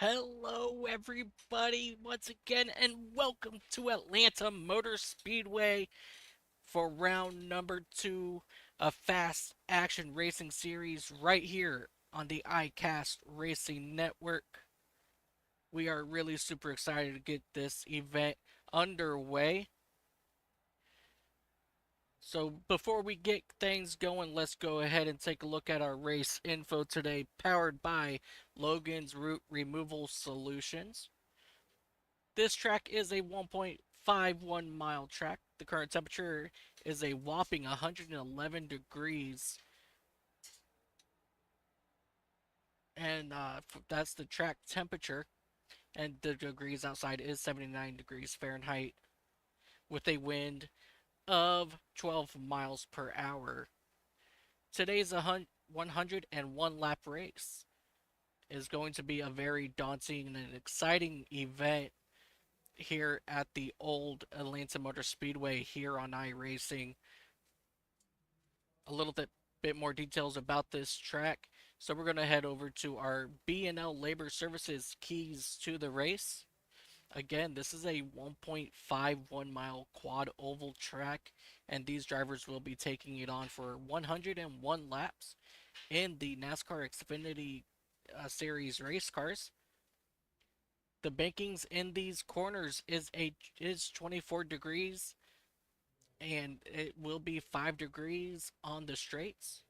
Hello, everybody, once again, and welcome to Atlanta Motor Speedway for round number two of Fast Action Racing Series right here on the iCast Racing Network. We are really super excited to get this event underway. So, before we get things going, let's go ahead and take a look at our race info today, powered by Logan's Root Removal Solutions. This track is a 1.51 mile track. The current temperature is a whopping 111 degrees, and that's the track temperature. And the degrees outside is 79 degrees Fahrenheit, with a wind of 12 miles per hour. Today's a 101 lap race is going to be a very daunting and exciting event here at the old Atlanta Motor Speedway here on iRacing. A little bit more details about this track. So we're going to head over to our B&L Labor Services keys to the race. Again, this is a 1.51 mile quad oval track, and these drivers will be taking it on for 101 laps in the NASCAR Xfinity Series race cars. The bankings in these corners is 24 degrees, and it will be 5 degrees on the straights.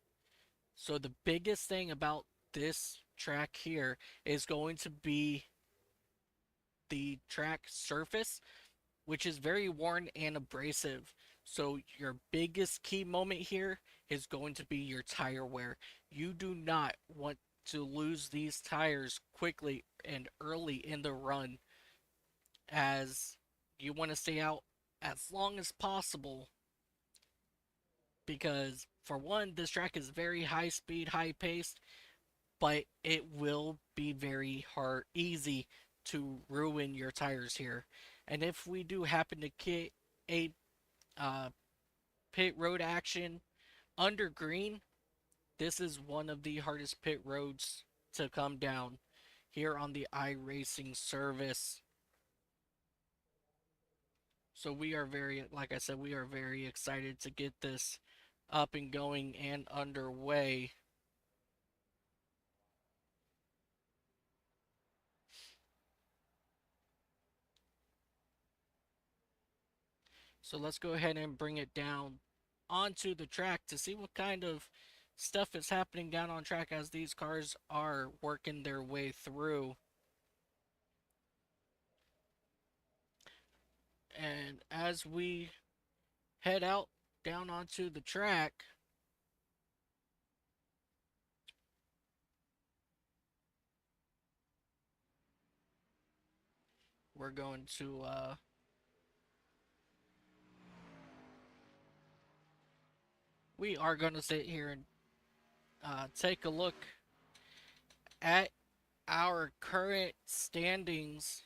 So the biggest thing about this track here is going to be the track surface, which is very worn and abrasive. So your biggest key moment here is going to be your tire wear. You do not want to lose these tires quickly and early in the run, as you want to stay out as long as possible, because for one, this track is very high speed, high paced, but it will be very easy to ruin your tires here. And if we do happen to get a uh, pit road action under green, this is one of the hardest pit roads to come down here on the iRacing service. So we are very, like I said, we are very excited to get this up and going and underway. So let's go ahead and bring it down onto the track to see what kind of stuff is happening down on track as these cars are working their way through. And as we head out down onto the track, we're going to we are going to sit here and take a look at our current standings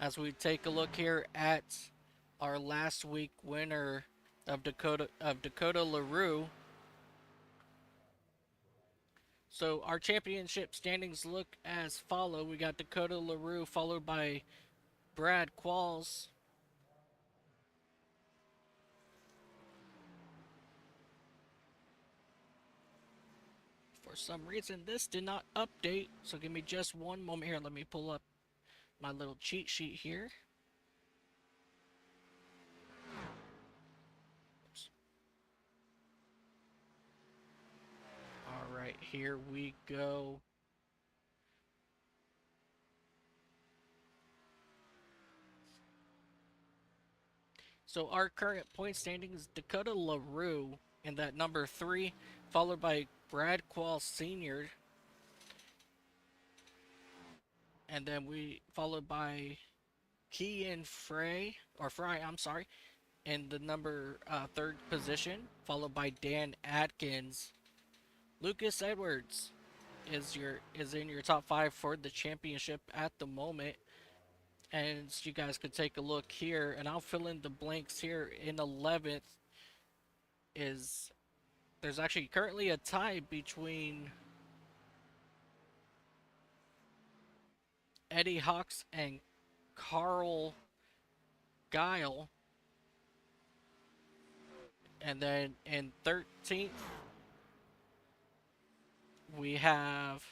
as we take a look here at our last week winner of Dakota LaRue. So our championship standings look as follow. We got Dakota LaRue followed by Brad Qualls. For some reason this did not update, so give me just one moment here. Let me pull up my little cheat sheet here. Oops. Alright, here we go. So our current point standing is Dakota LaRue in that number 3, followed by Brad Qualls Sr. And then we followed by Kean Fry, I'm sorry, in the number 3rd position, followed by Dan Atkins. Lucas Edwards is in your top 5 for the championship at the moment. And you guys could take a look here, and I'll fill in the blanks here. In 11th is there's actually currently a tie between Eddie Hawks and Carl Guile. And then in 13th, we have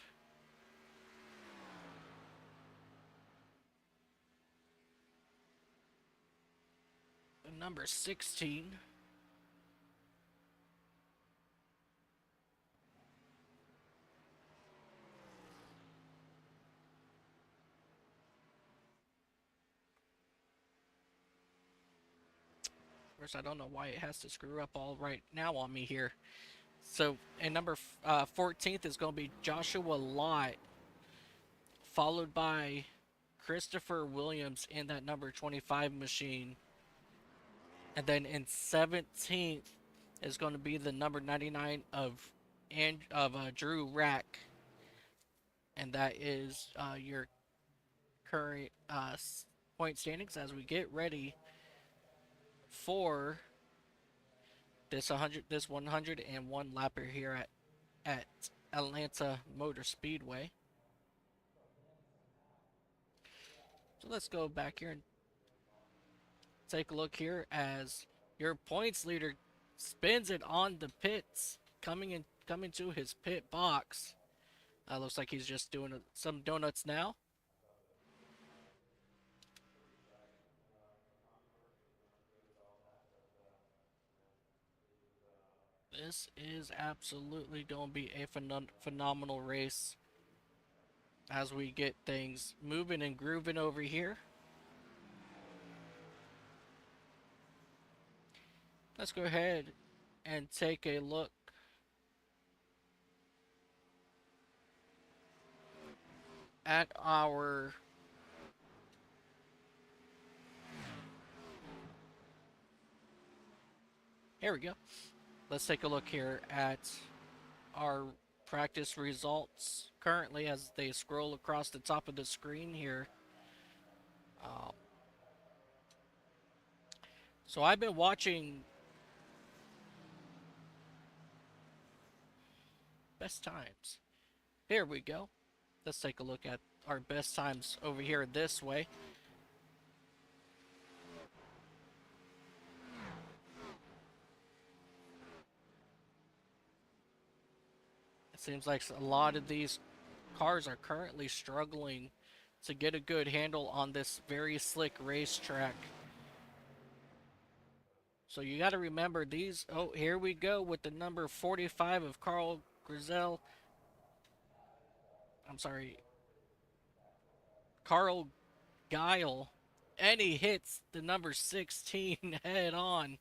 number 16. Of course, I don't know why it has to screw up all right now on me here. So, and number 14th is going to be Joshua Lott, followed by Christopher Williams in that number 25 machine. And then in 17th is going to be the number 99 of Drew Rack. And that is your current point standings as we get ready for this 101 lapper here at Atlanta Motor Speedway. So let's go back here and take a look here as your points leader spins it on the pits, coming to his pit box. Looks like he's just doing some donuts now. This is absolutely going to be a phenomenal race as we get things moving and grooving over here. Let's go ahead and take a look at our here we go. Let's take a look here at our practice results currently as they scroll across the top of the screen here. So I've been watching best times. Here we go. Let's take a look at our best times over here this way. It seems like a lot of these cars are currently struggling to get a good handle on this very slick racetrack. So you got to remember these. Oh, here we go with the number 45 of Carl Grizel. I'm sorry, Carl Guile. And he hits the number 16 head on.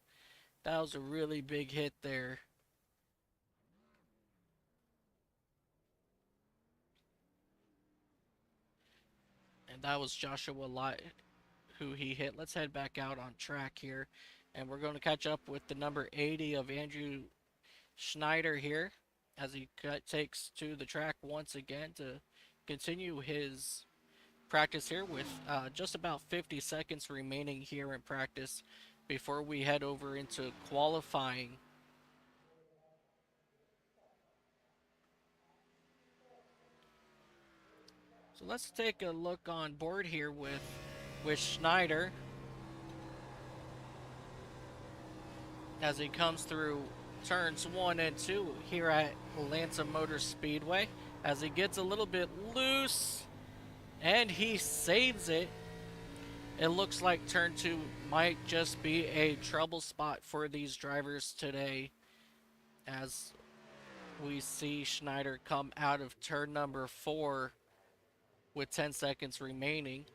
That was a really big hit there. And that was Joshua Lott who he hit. Let's head back out on track here. And we're going to catch up with the number 80 of Andrew Schneider here as he takes to the track once again to continue his practice here with just about 50 seconds remaining here in practice before we head over into qualifying. So let's take a look on board here with Schneider as he comes through turns 1 and 2 here at Atlanta Motor Speedway as he gets a little bit loose and he saves it. It looks like turn 2 might just be a trouble spot for these drivers today as we see Schneider come out of turn number 4 with 10 seconds remaining.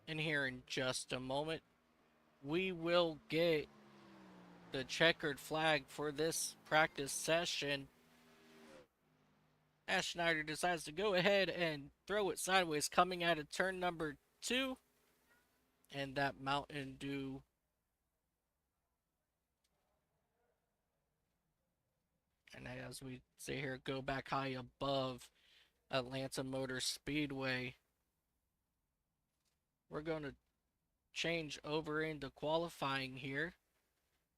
And here in just a moment, we will get the checkered flag for this practice session as Schneider decides to go ahead and throw it sideways coming out of turn number 2. And that Mountain Dew and as we say here, go back high above Atlanta Motor Speedway. We're going to change over into qualifying here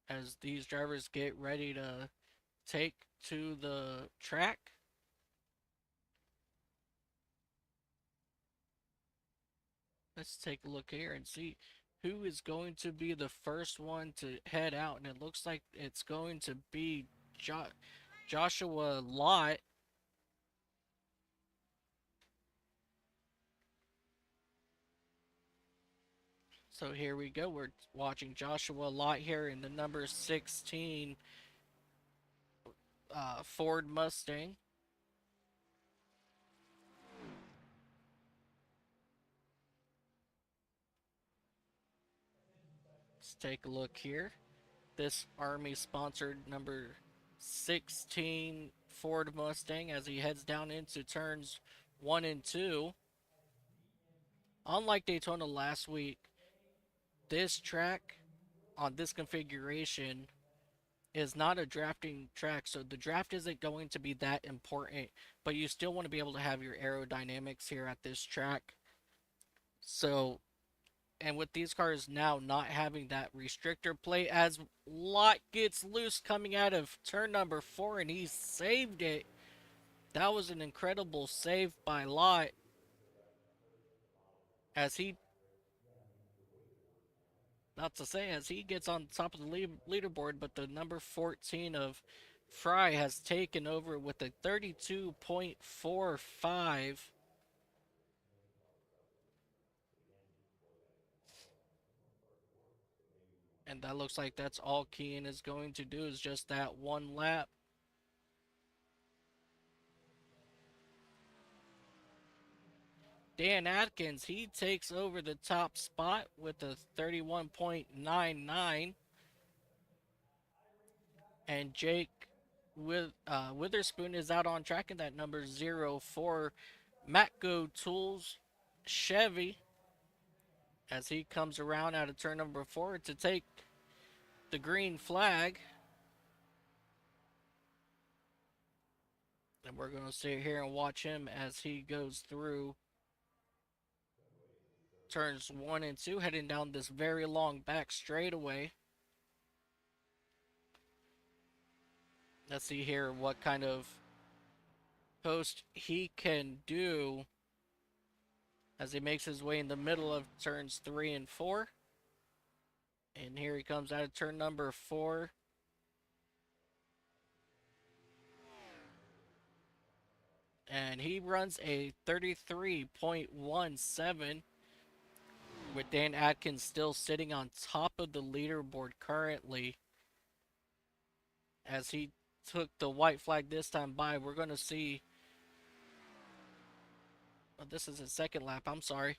as these drivers get ready to take to the track. Let's take a look here and see who is going to be the first one to head out. And it looks like it's going to be Joshua Lott. So here we go. We're watching Joshua Lott here in the number 16 Ford Mustang. Let's take a look here. This Army sponsored number 16 Ford Mustang as he heads down into turns 1 and 2. Unlike Daytona last week, this track on this configuration is not a drafting track, so the draft isn't going to be that important, but you still want to be able to have your aerodynamics here at this track. So, and with these cars now not having that restrictor plate, as Lott gets loose coming out of turn number 4 and he saved it. That was an incredible save by Lott as he, not to say as he gets on top of the leaderboard, but the number 14 of Fry has taken over with a 32.45. And that looks like that's all Kean is going to do is just that one lap. Dan Atkins, he takes over the top spot with a 31.99. And Jake Witherspoon is out on track in that number 04 Matco Tools Chevy as he comes around out of turn number 4 to take the green flag. And we're going to sit here and watch him as he goes through turns 1 and 2, heading down this very long back straightaway. Let's see here what kind of post he can do as he makes his way in the middle of turns 3 and 4. And here he comes out of turn number 4. And he runs a 33.17 with Dan Atkins still sitting on top of the leaderboard currently as he took the white flag this time by. We're going to see, oh, this is his second lap, I'm sorry.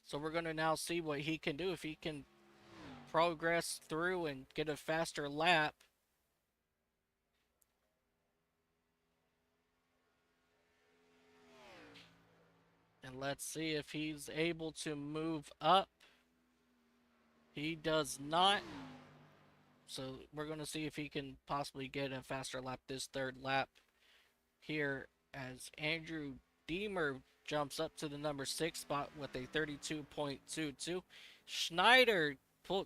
So we're going to now see what he can do, if he can progress through and get a faster lap. And let's see if he's able to move up. He does not. So we're going to see if he can possibly get a faster lap this third lap here as Andrew Deemer jumps up to the number 6 spot with a 32.22. Schneider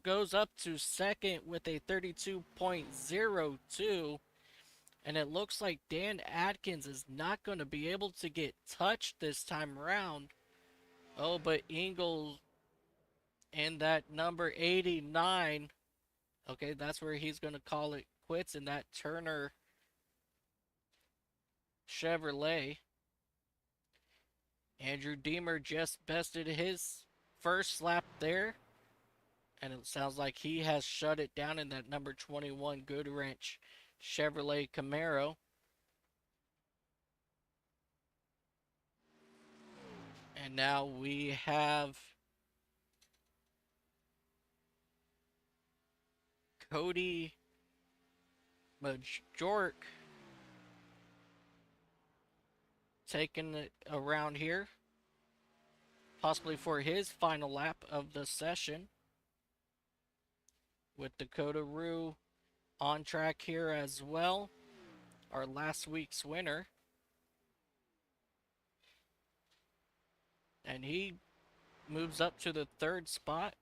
goes up to second with a 32.02. And it looks like Dan Atkins is not going to be able to get touched this time around. Oh, but Ingalls in that number 89. Okay, that's where he's going to call it quits in that Turner Chevrolet. Andrew Deemer just bested his first lap there. And it sounds like he has shut it down in that number 21 Goodwrench Chevrolet Camaro. And now we have Cody Majork taking it around here, possibly for his final lap of the session, with Dakota Rue on track here as well, our last week's winner. And he moves up to the third spot.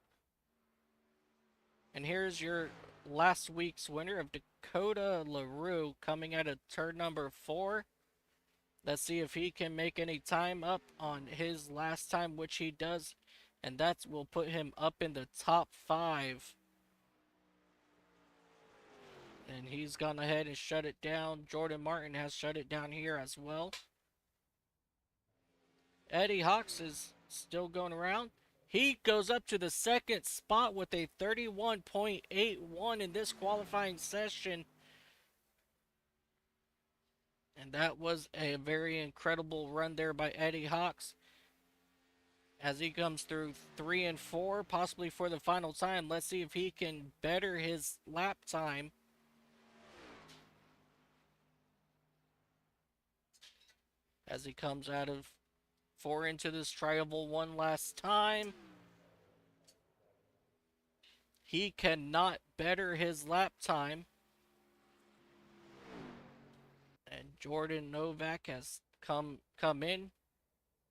And here's your last week's winner of Dakota LaRue coming out of turn number 4. Let's see if he can make any time up on his last time, which he does and that will put him up in the top 5. And he's gone ahead and shut it down. Jordan Martin has shut it down here as well. Eddie Hawks is still going around. He goes up to the second spot with a 31.81 in this qualifying session. And that was a very incredible run there by Eddie Hawks. As he comes through 3 and 4, possibly for the final time. Let's see if he can better his lap time. As he comes out of 4 into this tri-oval one last time. He cannot better his lap time. And Jordan Novak has come in,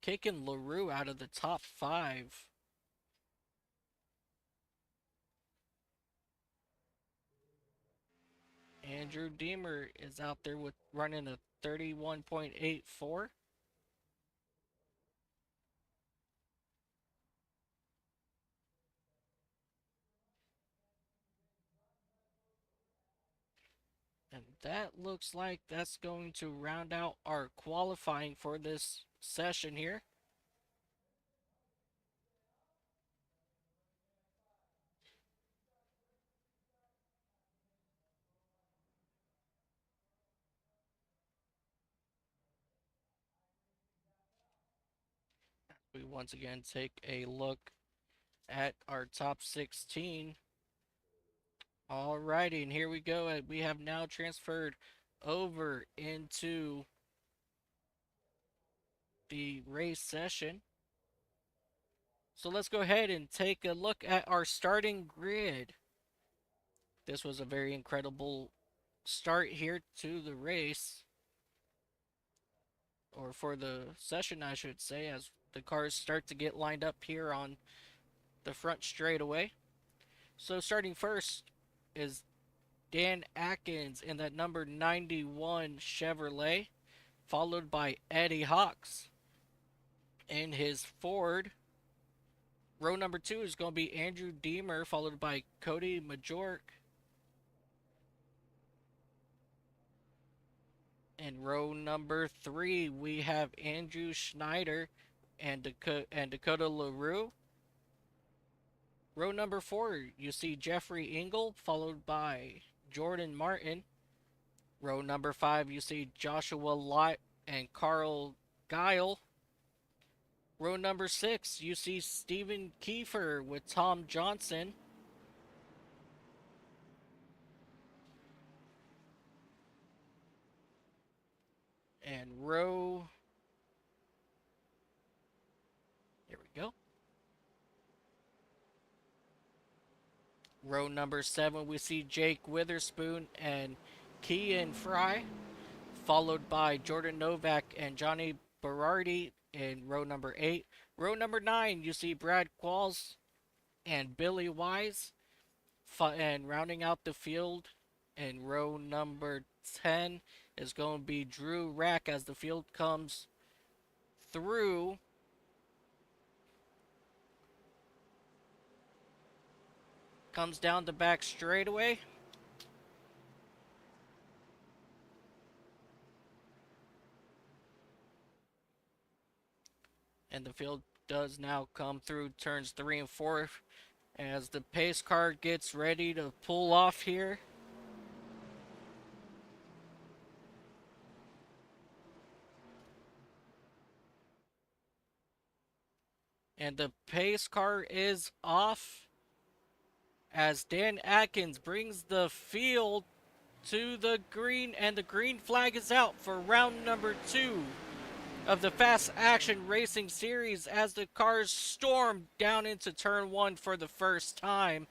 kicking LaRue out of the top 5. Andrew Deemer is out there with running a 31.84. And that looks like that's going to round out our qualifying for this session here. We once again take a look at our top 16. Alrighty, and here we go. We have now transferred over into the race session. So let's go ahead and take a look at our starting grid. This was a very incredible start here to the race, or for the session I should say, as the cars start to get lined up here on the front straightaway. So starting first is Dan Atkins in that number 91 Chevrolet, followed by Eddie Hawks in his Ford. Row number 2 is going to be Andrew Deemer, followed by Cody Majork. In row number 3, we have Andrew Schneider and Dakota LaRue. Row number 4, you see Jeffrey Engel, followed by Jordan Martin. Row number 5, you see Joshua Lott and Carl Guile. Row number 6, you see Stephen Kiefer with Tom Johnson. And row... Here we go. Row number 7, we see Jake Witherspoon and Kian Fry, followed by Jordan Novak and Johnny Berardi in row number 8. Row number 9, you see Brad Qualls and Billy Wise. And rounding out the field in row number 10 is going to be Drew Rack as the field comes through. Comes down the back straightaway. And the field does now come through turns 3 and 4 as the pace car gets ready to pull off here. And the pace car is off as Dan Atkins brings the field to the green, and the green flag is out for round number 2 of the Fast Action Racing Series as the cars storm down into turn 1 for the first time.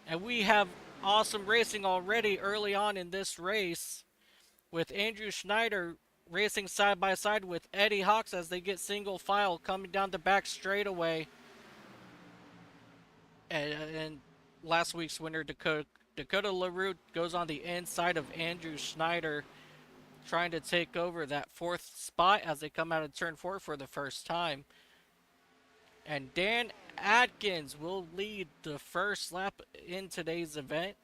And we have awesome racing already early on in this race, with Andrew Schneider racing side by side with Eddie Hawks as they get single file coming down the back straightaway. And last week's winner, Dakota LaRue, goes on the inside of Andrew Schneider, trying to take over that 4th spot as they come out of turn 4 for the first time. And Dan Atkins will lead the first lap in today's event.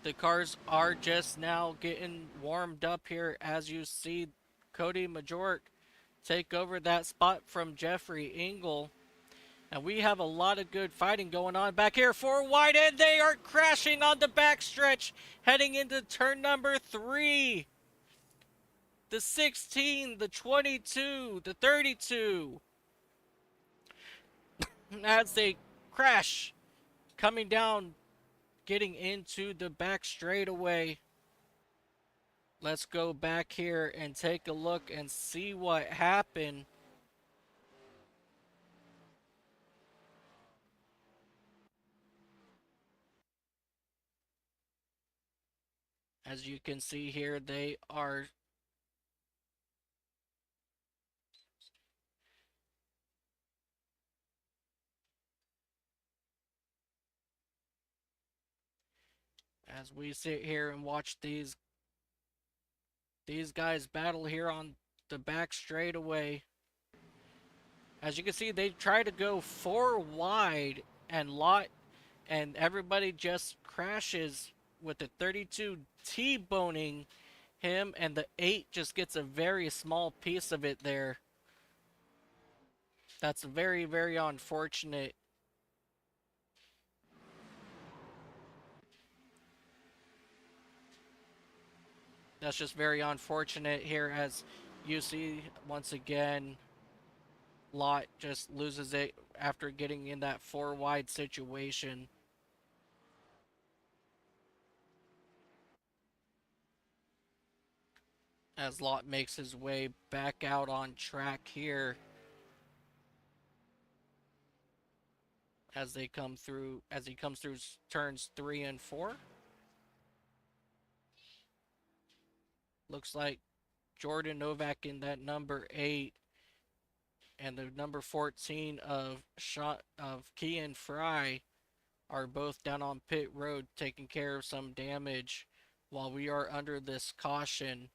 The cars are just now getting warmed up here as you see Cody Majork take over that spot from Jeffrey Engel. And we have a lot of good fighting going on back here. 4 wide, and they are crashing on the backstretch, heading into turn number 3. The 16, the 22, the 32. As they crash, coming down, getting into the back straightaway. Let's go back here and take a look and see what happened. As you can see here, they are as we sit here and watch these guys battle here on the back straightaway. As you can see, they try to go 4 wide and everybody just crashes with the 32 T-boning him, and the 8 just gets a very small piece of it there. That's very, very unfortunate. That's just very unfortunate here as you see once again Lot just loses it after getting in that 4 wide situation. As Lot makes his way back out on track here as he comes through turns 3 and 4. Looks like Jordan Novak in that number 8 and the number 14 of Kian Fry are both down on pit road taking care of some damage while we are under this caution.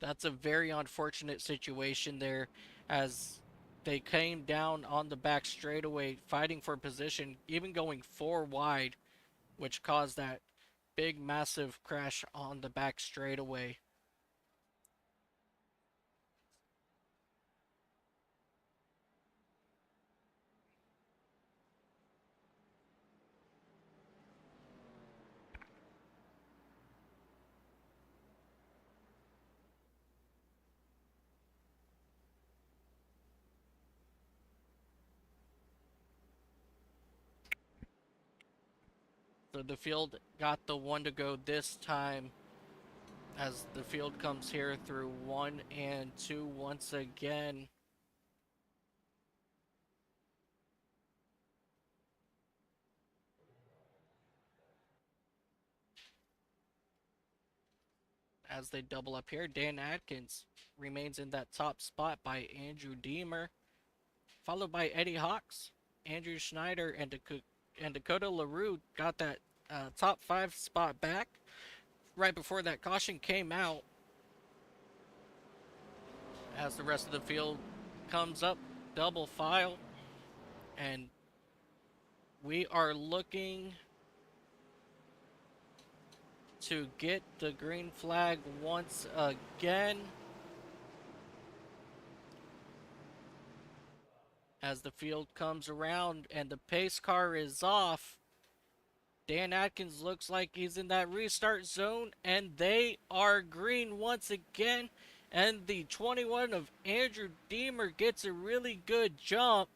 That's a very unfortunate situation there as they came down on the back straightaway fighting for position, even going 4 wide, which caused that big massive crash on the back straightaway. So the field got the 1 to go this time as the field comes here through 1 and 2 once again. As they double up here, Dan Atkins remains in that top spot by Andrew Deemer, followed by Eddie Hawks, Andrew Schneider, and Dakota LaRue got that top 5 spot back right before that caution came out. As the rest of the field comes up, double file, and we are looking to get the green flag once again. As the field comes around and the pace car is off, Dan Atkins looks like he's in that restart zone, and they are green once again. And the 21 of Andrew Deemer gets a really good jump.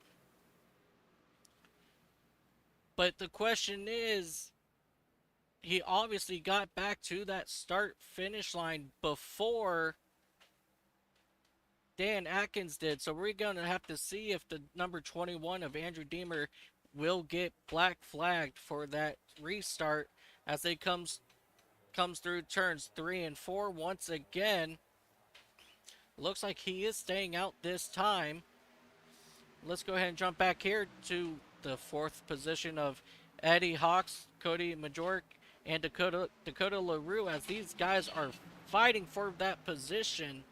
But the question is, he obviously got back to that start-finish line before Dan Atkins did. So we're going to have to see if the number 21 of Andrew Deemer will get black flagged for that restart as they comes through turns 3 and 4 once again. Looks like he is staying out this time. Let's go ahead and jump back here to the 4th position of Eddie Hawks, Cody Majork, and Dakota LaRue as these guys are fighting for that position.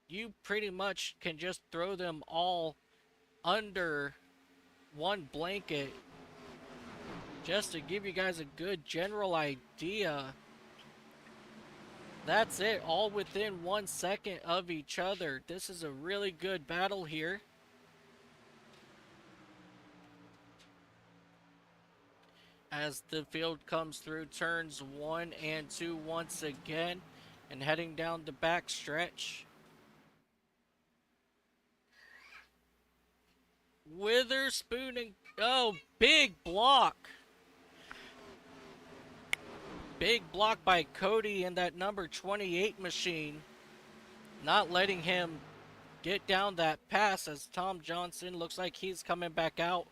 you pretty much can just throw them all under one blanket just to give you guys a good general idea. That's it, all within 1 second of each other. This is a really good battle here. As the field comes through turns 1 and 2 once again and heading down the back stretch. Witherspoon and oh, big block. Big block by Cody in that number 28 machine. Not letting him get down that pass as Tom Johnson looks like he's coming back out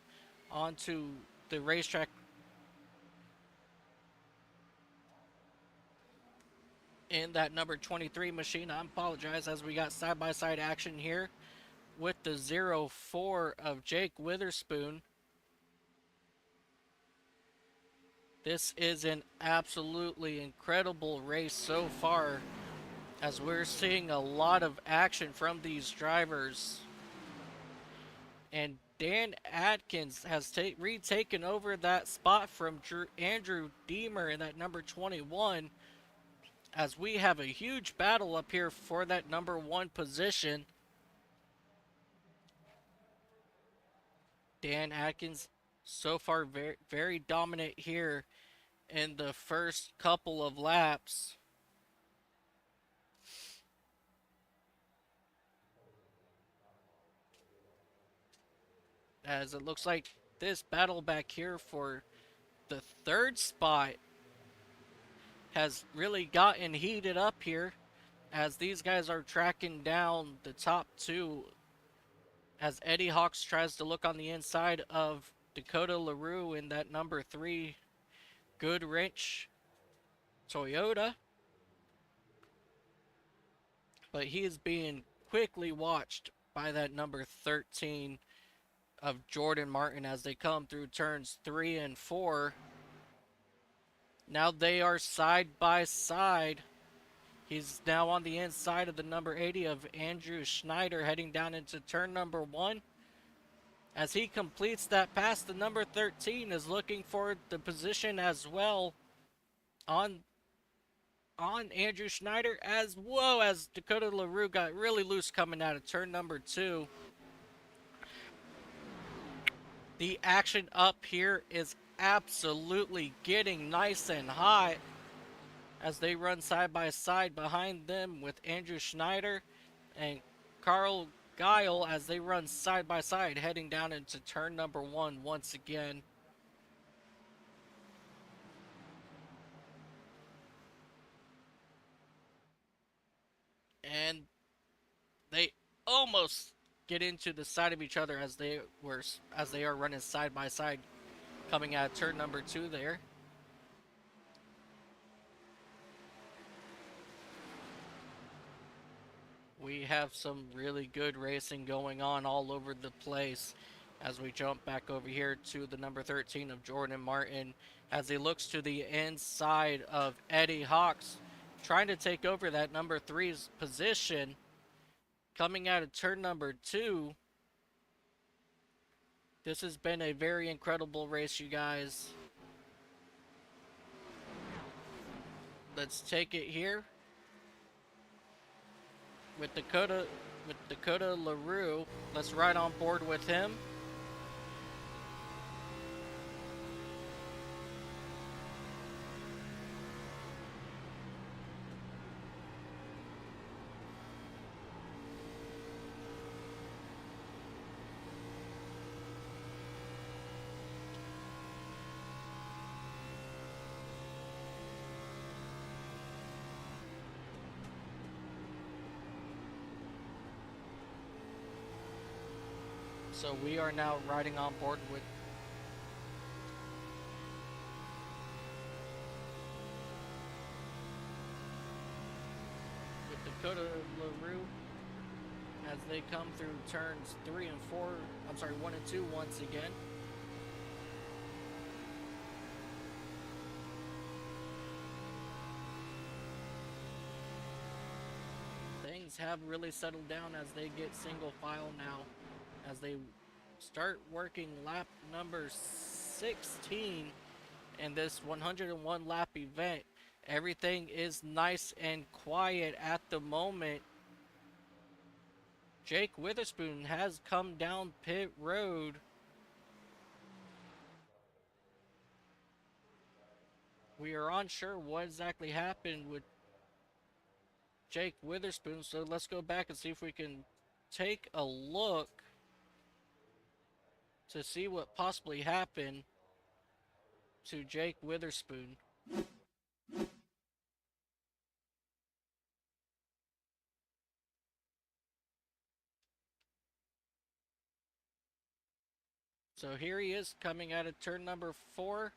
onto the racetrack. In that number 23 machine, I apologize, as we got side-by-side action here with the 0-4 of Jake Witherspoon. This is an absolutely incredible race so far, as we're seeing a lot of action from these drivers. And Dan Atkins has retaken over that spot from Andrew Deemer in that number 21, as we have a huge battle up here for that number 1 position. Dan Atkins so far very, very dominant here in the first couple of laps. As it looks like this battle back here for the 3rd spot has really gotten heated up here, as these guys are tracking down the top 2, as Eddie Hawks tries to look on the inside of Dakota LaRue in that number 3 Goodrich Toyota. But he is being quickly watched by that number 13 of Jordan Martin as they come through turns 3 and 4. Now they are side by side. He's now on the inside of the number 80 of Andrew Schneider, heading down into turn number 1. As he completes that pass, the number 13 is looking for the position as well on Andrew Schneider, as Dakota LaRue got really loose coming out of turn number 2. The action up here is absolutely getting nice and hot as they run side by side behind them with Andrew Schneider and Carl Guile as they run side by side heading down into turn number 1 once again. And they almost get into the side of each other as they are running side by side coming out of turn number 2 there. We have some really good racing going on all over the place as we jump back over here to the number 13 of Jordan Martin as he looks to the inside of Eddie Hawks, trying to take over that number 3's position. Coming out of turn number 2. This has been a very incredible race, you guys. Let's take it here with Dakota LaRue. Let's ride on board with him. So we are now riding on board with Dakota LaRue as they come through turns 3 and 4. I'm sorry, 1 and 2 once again. Things have really settled down as they get single file now, as they start working lap number 16 in this 101 lap event. Everything is nice and quiet at the moment. Jake Witherspoon has come down pit road. We are unsure what exactly happened with Jake Witherspoon, so let's go back and see if we can take a look to see what possibly happened to Jake Witherspoon. So here he is coming out of turn number 4.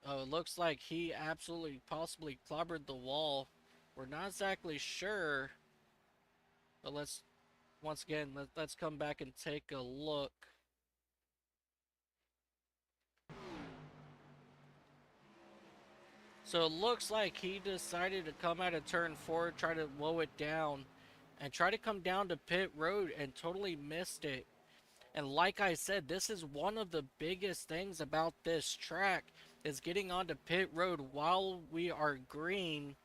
Oh, it looks like he absolutely possibly clobbered the wall. We're not exactly sure, but let's once again let's come back and take a look. So it looks like he decided to come out of turn 4, try to low it down, and try to come down to pit road and totally missed it. And like I said, this is one of the biggest things about this track is getting onto pit road while we are green.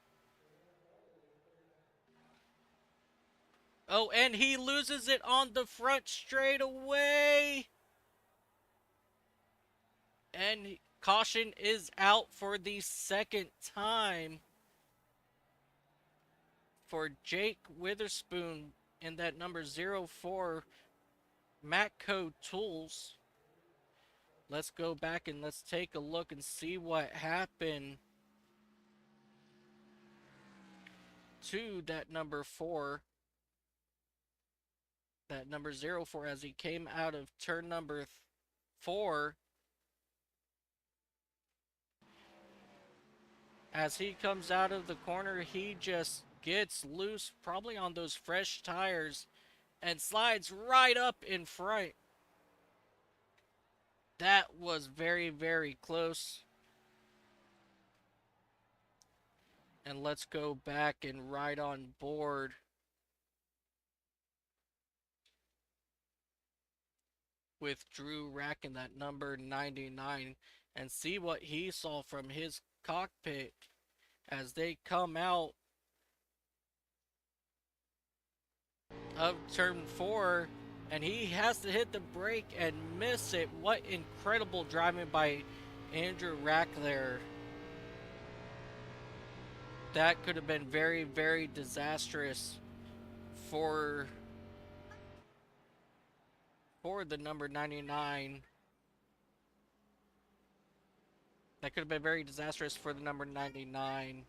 Oh, and he loses it on the front straightaway. And caution is out for the second time for Jake Witherspoon in that number 04 Matco Tools. Let's go back and let's take a look and see what happened to that number 4. That number 04 as he came out of turn number 4. As he comes out of the corner, he just gets loose, probably on those fresh tires, and slides right up in front. That was very, very close. And let's go back and ride on board with Drew Rack in that number 99 and see what he saw from his cockpit as they come out of turn 4, and he has to hit the brake and miss it. What incredible driving by Andrew Rack there. That could have been very, very disastrous for the number 99. That could have been very disastrous for the number 99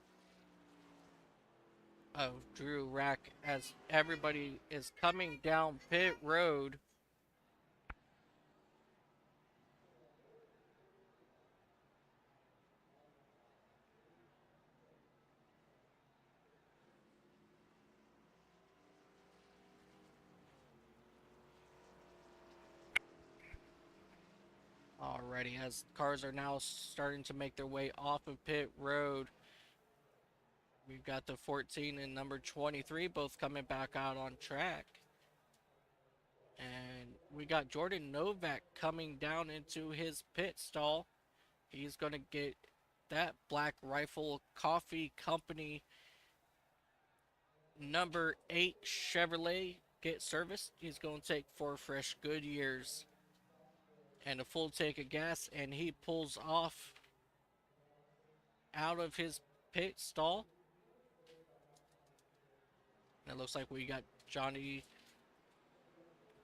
of Drew Rack as everybody is coming down pit road. Alrighty, as cars are now starting to make their way off of pit road. We've got the 14 and number 23 both coming back out on track. And we got Jordan Novak coming down into his pit stall. He's going to get that Black Rifle Coffee Company number 8 Chevrolet get serviced. He's going to take 4 fresh Goodyears and a full tank of gas, and he pulls off out of his pit stall. And it looks like we got Johnny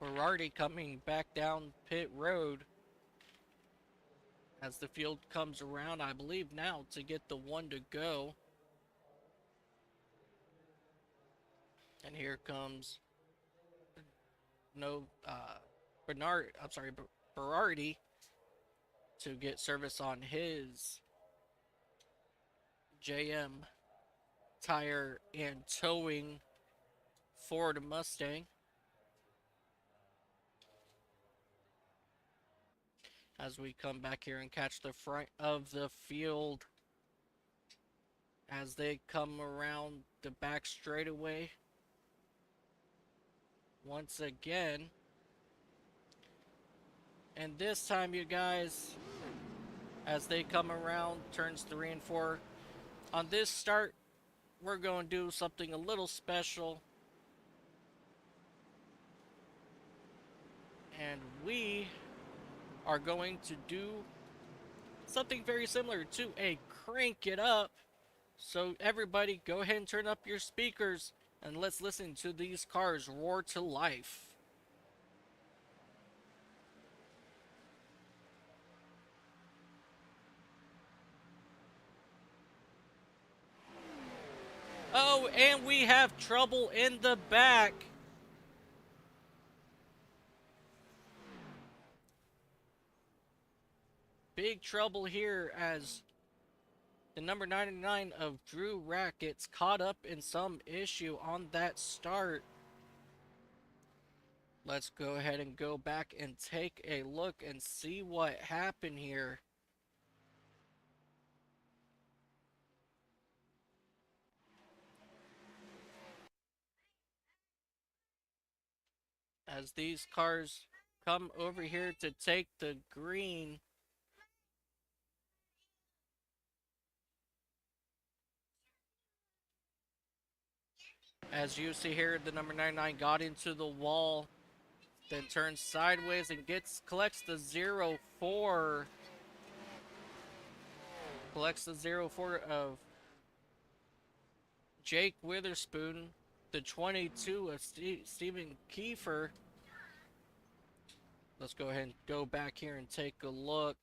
Berardi coming back down pit road as the field comes around, I believe now, to get the one to go. And here comes Berardi to get service on his JM Tire and Towing Ford Mustang. As we come back here and catch the front of the field as they come around the back straightaway. once again. And this time, you guys, as they come around turns 3 and 4, on this start, we're going to do something a little special. And we are going to do something very similar to a crank it up. So everybody, go ahead and turn up your speakers and let's listen to these cars roar to life. Oh, and we have trouble in the back. Big trouble here as the number 99 of Drew Rack gets caught up in some issue on that start. Let's go ahead and go back and take a look and see what happened here. As these cars come over here to take the green. As you see here, the number 99 got into the wall, then turns sideways and collects the 04. Collects the 04 of Jake Witherspoon, the 22 of Stephen Kiefer. Let's go ahead and go back here and take a look.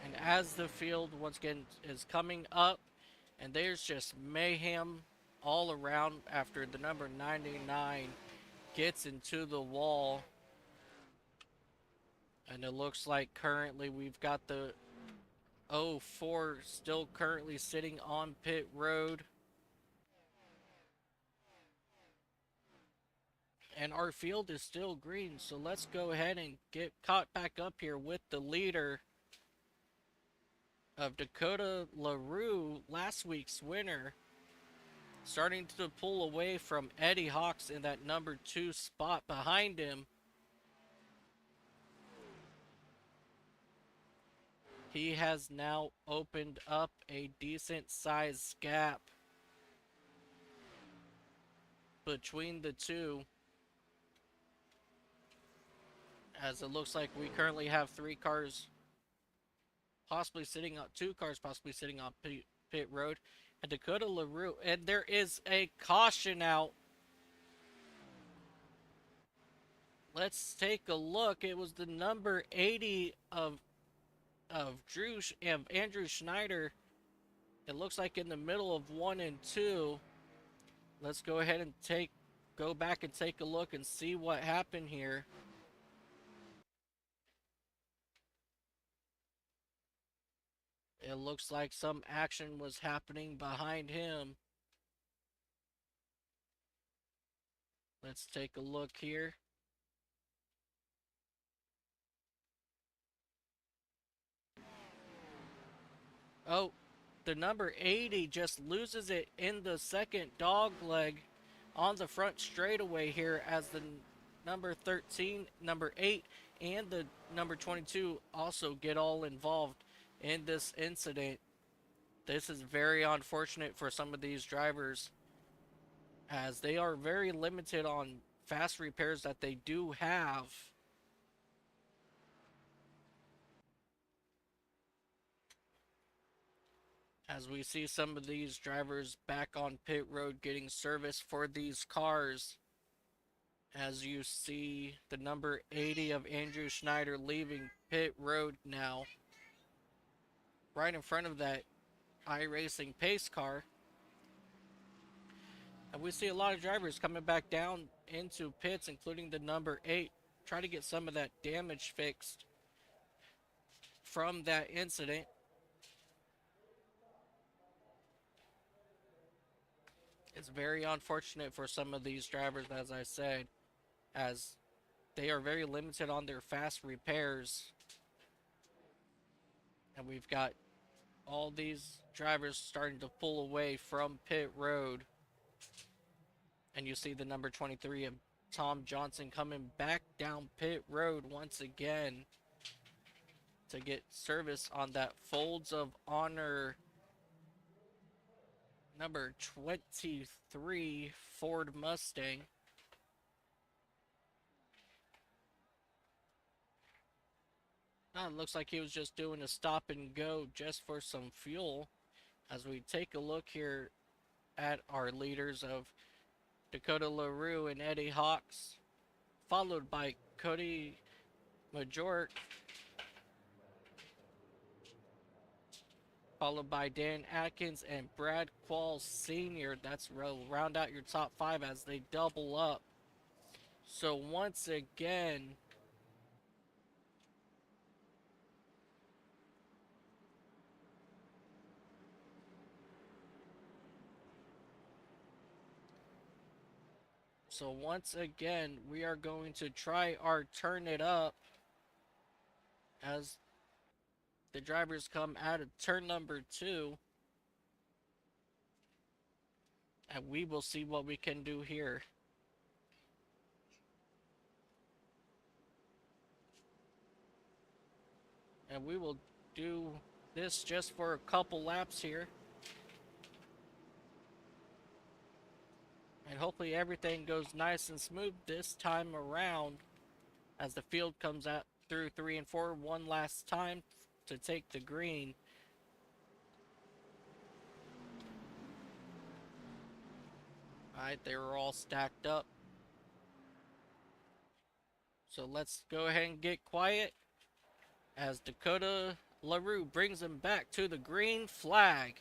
And as the field once again is coming up, and there's just mayhem all around after the number 99 gets into the wall. And it looks like currently we've got the 04 still currently sitting on pit road. And our field is still green, so let's go ahead and get caught back up here with the leader of Dakota LaRue, last week's winner. Starting to pull away from Eddie Hawks in that number 2 spot behind him. He has now opened up a decent sized gap between the two, as it looks like we currently have 3 cars possibly sitting on 2 cars possibly sitting on pit road, and Dakota LaRue, and there is a caution out. Let's take a look. It was the number 80 of Andrew Schneider. It looks like in the middle of 1 and 2. Let's go ahead and go back and take a look and see what happened here. It looks like some action was happening behind him. Let's take a look here. Oh, the number 80 just loses it in the second dog leg on the front straightaway here, as the number 13, number 8, and the number 22 also get all involved in this incident. This is very unfortunate for some of these drivers, as they are very limited on fast repairs that they do have. As we see some of these drivers back on pit road getting service for these cars. As you see the number 80 of Andrew Schneider leaving pit road now, right in front of that iRacing pace car. And we see a lot of drivers coming back down into pits, including the number 8, try to get some of that damage fixed from that incident. It's very unfortunate for some of these drivers, as I said, as they are very limited on their fast repairs. And we've got All these drivers starting to pull away from pit road. And you see the number 23 of Tom Johnson coming back down pit road once again to get service on that Folds of Honor number 23 Ford Mustang. It looks like he was just doing a stop and go just for some fuel. As we take a look here at our leaders of Dakota LaRue and Eddie Hawks, followed by Cody Majork, followed by Dan Atkins and Brad Qualls Sr. That's round out your top five as they double up. So once again, we are going to try our turn it up as the drivers come out of turn number 2. And we will see what we can do here. And we will do this just for a couple laps here. And hopefully everything goes nice and smooth this time around as the field comes out through 3 and 4 one last time to take the green. Alright, they were all stacked up. So let's go ahead and get quiet as Dakota LaRue brings him back to the green flag.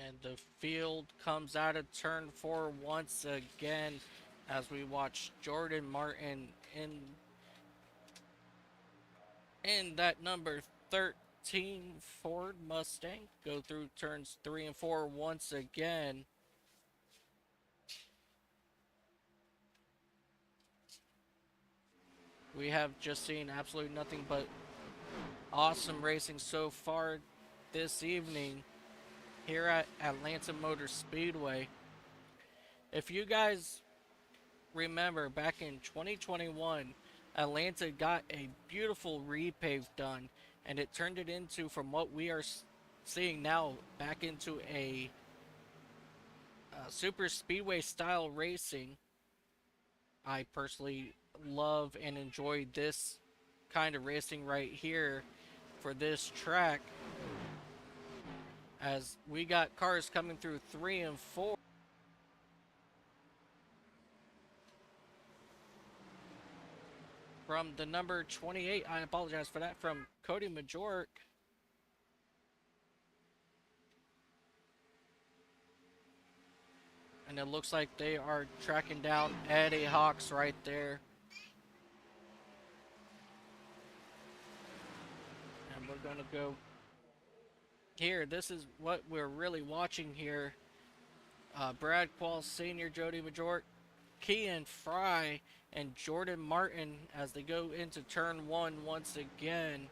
And the field comes out of turn 4 once again as we watch Jordan Martin in that number 13 Ford Mustang go through turns 3 and 4 once again. We have just seen absolutely nothing but awesome racing so far this evening here at Atlanta Motor Speedway. If you guys remember, back in 2021, Atlanta got a beautiful repave done, and it turned it into, from what we are seeing now, back into a Super Speedway style racing. I personally love and enjoy this kind of racing right here for this track, as we got cars coming through 3 and 4 from the number 28. I apologize for that, from Cody Majork. And it looks like they are tracking down Eddie Hawks right there. And we're going to go here. This is what we're really watching here. Brad Quall Sr., Jody Majork, Kean Fry, and Jordan Martin as they go into turn 1 once again.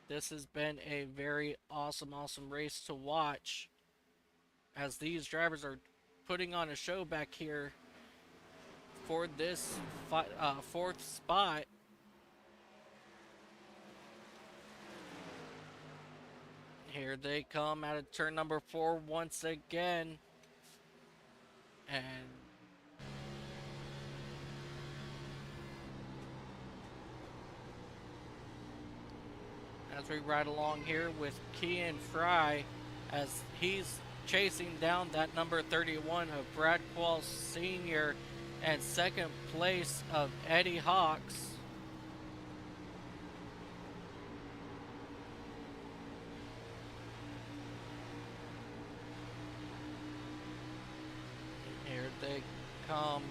This has been a very awesome race to watch, as these drivers are putting on a show back here for this fourth spot. Here they come out of turn number 4 once again. And as we ride along here with Kean Fry, as he's chasing down that number 31 of Brad Quall Sr. and second place of Eddie Hawks. Here they come.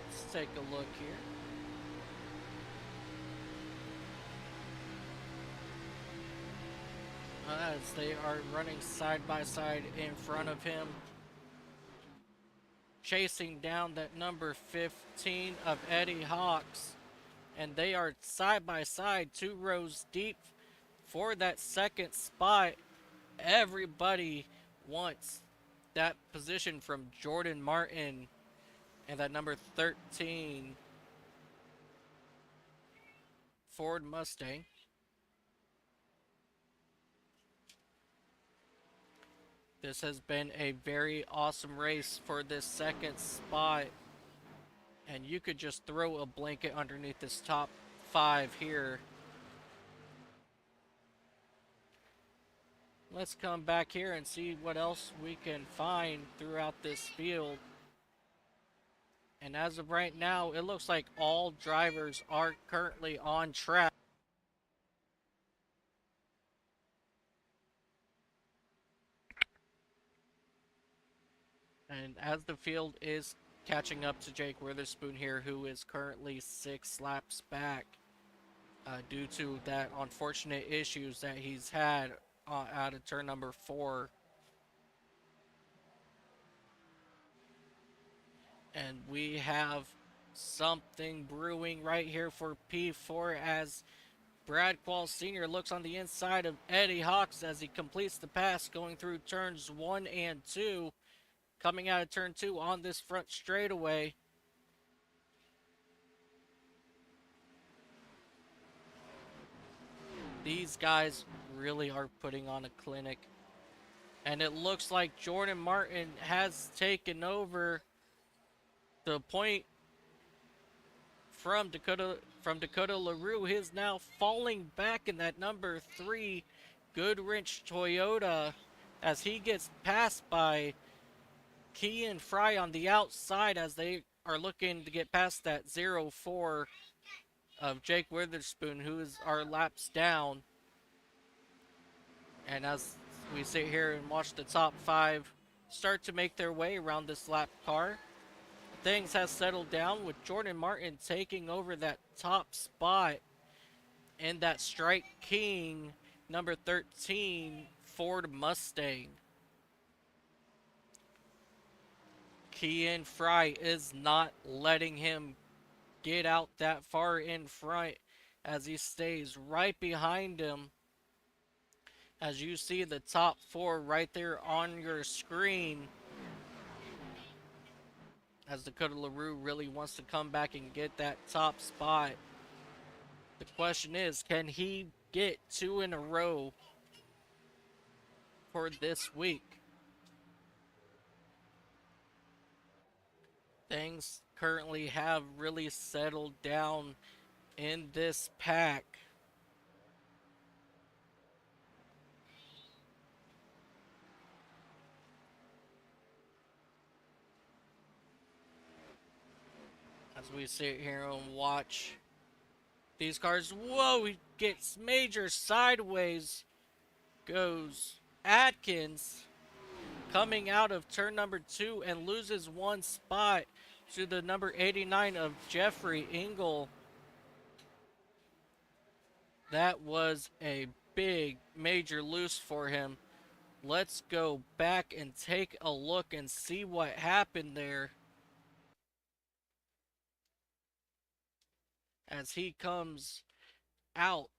Let's take a look here. As they are running side by side in front of him, chasing down that number 15 of Eddie Hawks. And they are side by side, 2 rows deep for that second spot. Everybody wants that position from Jordan Martin and that number 13 Ford Mustang. This has been a very awesome race for this second spot, and you could just throw a blanket underneath this top 5 here. Let's come back here and see what else we can find throughout this field. And as of right now, it looks like all drivers are currently on track. And as the field is catching up to Jake Witherspoon here, who is currently 6 laps back due to that unfortunate issues that he's had out of turn number 4. And we have something brewing right here for P4, as Brad Quall Sr. looks on the inside of Eddie Hawks as he completes the pass going through turns 1 and 2. Coming out of turn 2 on this front straightaway. These guys really are putting on a clinic. And it looks like Jordan Martin has taken over the point from Dakota LaRue. He is now falling back in that number 3 Goodrich Toyota as he gets passed by Kean Fry on the outside, as they are looking to get past that 0-4 of Jake Witherspoon, who is our laps down. And as we sit here and watch the top 5 start to make their way around this lap car, things have settled down with Jordan Martin taking over that top spot in that Strike King number 13 Ford Mustang. Kean Fry is not letting him get out that far in front, as he stays right behind him. As you see the top 4 right there on your screen. as Dakota LaRue really wants to come back and get that top spot. The question is, can he get 2 in a row for this week? Things currently have really settled down in this pack. As we sit here and watch these cars. Whoa, he gets major sideways. Goes Atkins coming out of turn number 2 and loses 1 spot to the number 89 of Jeffrey Engel. That was a big major loss for him. Let's go back and take a look and see what happened there. As he comes out.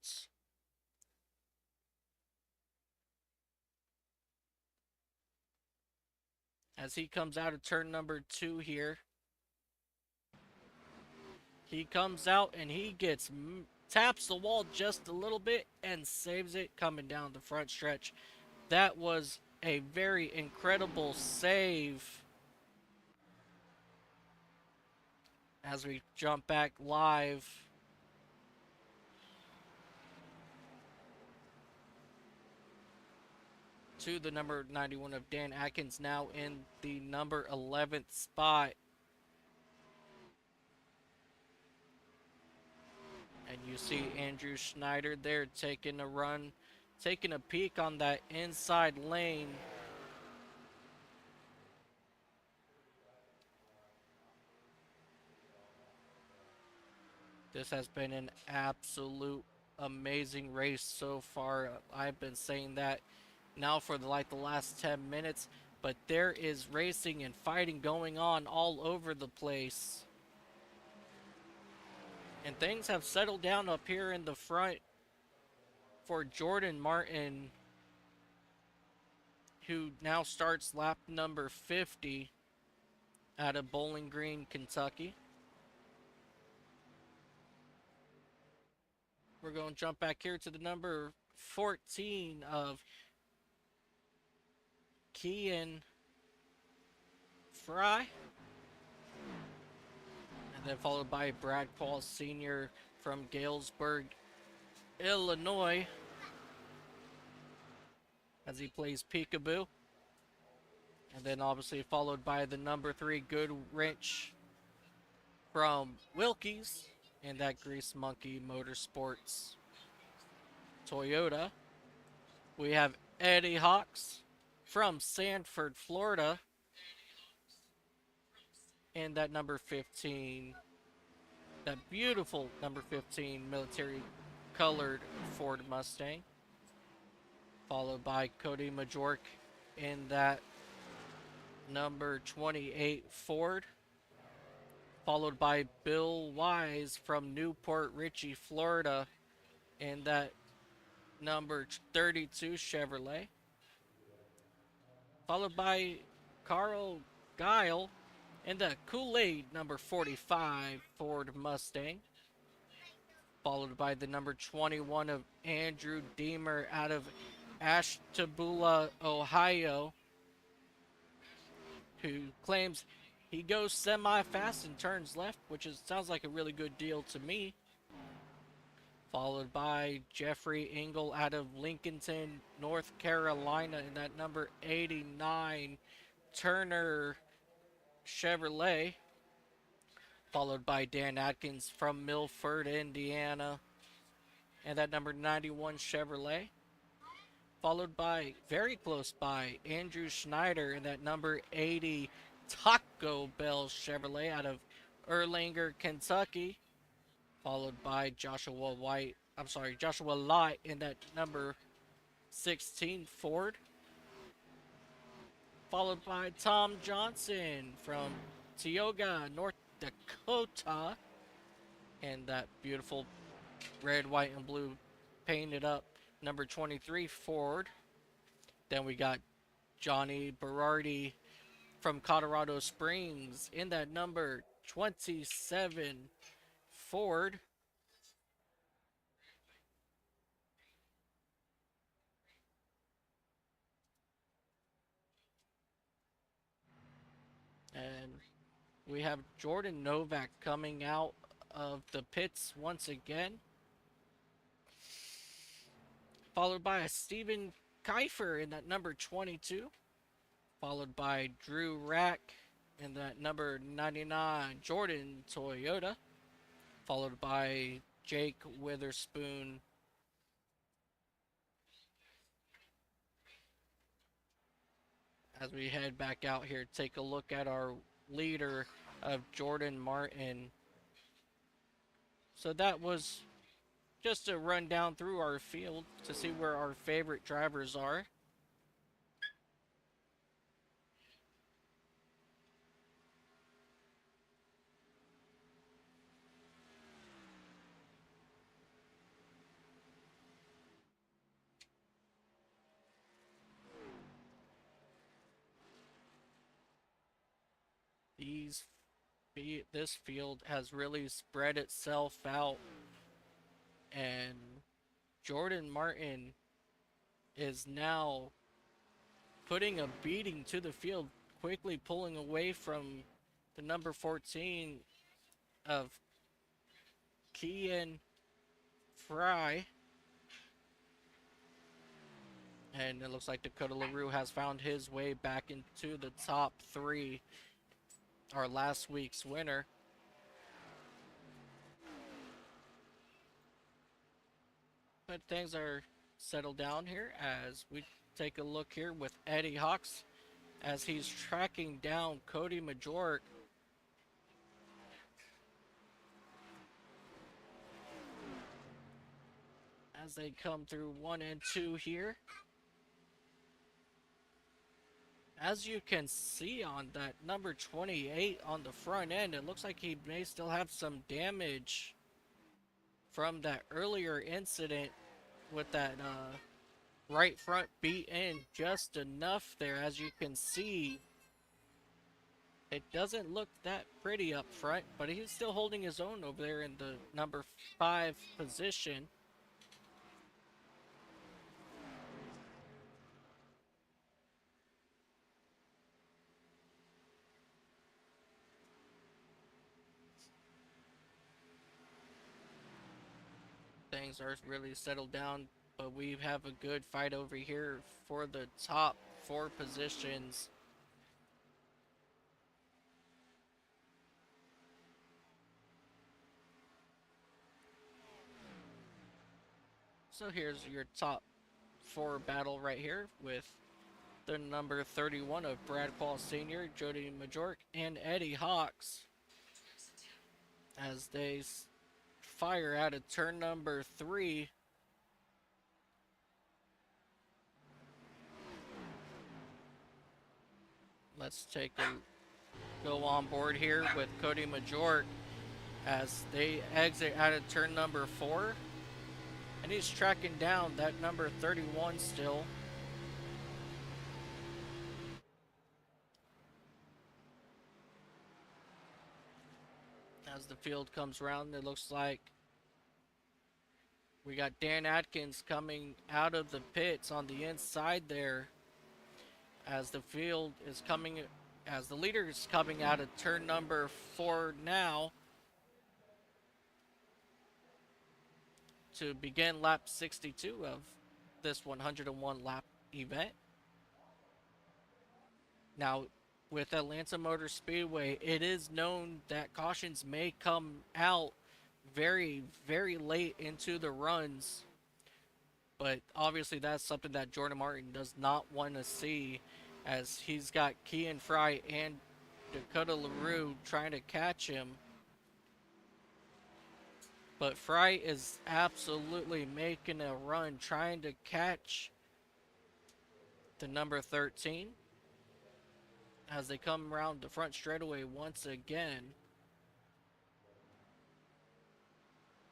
As he comes out of turn number 2 here. He comes out and he taps the wall just a little bit and saves it coming down the front stretch. That was a very incredible save. As we jump back live to the number 91 of Dan Atkins, now in the number 11th spot. And you see Andrew Schneider there taking a run, taking a peek on that inside lane. This has been an absolute amazing race so far. I've been saying that now for the last 10 minutes, but there is racing and fighting going on all over the place. And things have settled down up here in the front for Jordan Martin, who now starts lap number 50 out of Bowling Green, Kentucky. We're going to jump back here to the number 14 of Kian Fry. And then followed by Brad Paul Sr. from Galesburg, Illinois, as he plays peekaboo. And then obviously followed by the number 3 Good Wrench from Wilkie's and that Grease Monkey Motorsports Toyota. We have Eddie Hawks from Sanford, Florida, and that number 15, that beautiful number 15 military colored Ford Mustang, followed by Cody Majork in that number 28 Ford, followed by Bill Wise from Newport Richey, Florida, in that number 32 Chevrolet, followed by Carl Guile in the Kool-Aid number 45 Ford Mustang, followed by the number 21 of Andrew Deemer out of Ashtabula, Ohio, who claims he goes semi-fast and turns left, which sounds like a really good deal to me. Followed by Jeffrey Engel out of Lincolnton, North Carolina, in that number 89 Turner Chevrolet. Followed by Dan Atkins from Milford, Indiana, and that number 91 Chevrolet. Followed by, very close by, Andrew Schneider in that number 80 Taco Bell Chevrolet out of Erlanger, Kentucky. Followed by Joshua Light in that number 16 Ford. Followed by Tom Johnson from Tioga, North Dakota, and that beautiful red, white, and blue painted up number 23 Ford. Then we got Johnny Berardi from Colorado Springs in that number 27 Ford. And we have Jordan Novak coming out of the pits once again, followed by a Steven Kiefer in that number 22, followed by Drew Rack in that number 99 Jordan Toyota, followed by Jake Witherspoon. As we head back out here, take a look at our leader of Jordan Martin. So that was just a rundown through our field to see where our favorite drivers are. These this field has really spread itself out, and Jordan Martin is now putting a beating to the field, quickly pulling away from the number 14 of Kian Fry. And it looks like Dakota LaRue has found his way back into the top three, our last week's winner. But things are settled down here as we take a look here with Eddie Hawks as he's tracking down Cody Majork. As they come through 1 and 2 here. As you can see on that number 28 on the front end, it looks like he may still have some damage from that earlier incident with that right front beat in just enough there. As you can see, it doesn't look that pretty up front, but he's still holding his own over there in the number 5 position. Things are really settled down, but we have a good fight over here for the top 4 positions. So here's your top 4 battle right here with the number 31 of Brad Paul Sr., Jody Majork, and Eddie Hawks as they fire out of turn number 3. Let's go on board here with Cody Majork as they exit out of turn number 4. And he's tracking down that number 31 still. As the field comes around, it looks like we got Dan Atkins coming out of the pits on the inside there. As the field is coming, as the leader is coming out of turn number 4 now to begin lap 62 of this 101 lap event. Now, with Atlanta Motor Speedway, it is known that cautions may come out very, very late into the runs. But obviously that's something that Jordan Martin does not want to see, as he's got Kian Fry and Dakota LaRue trying to catch him. But Fry is absolutely making a run trying to catch the number 13 as they come around the front straightaway once again.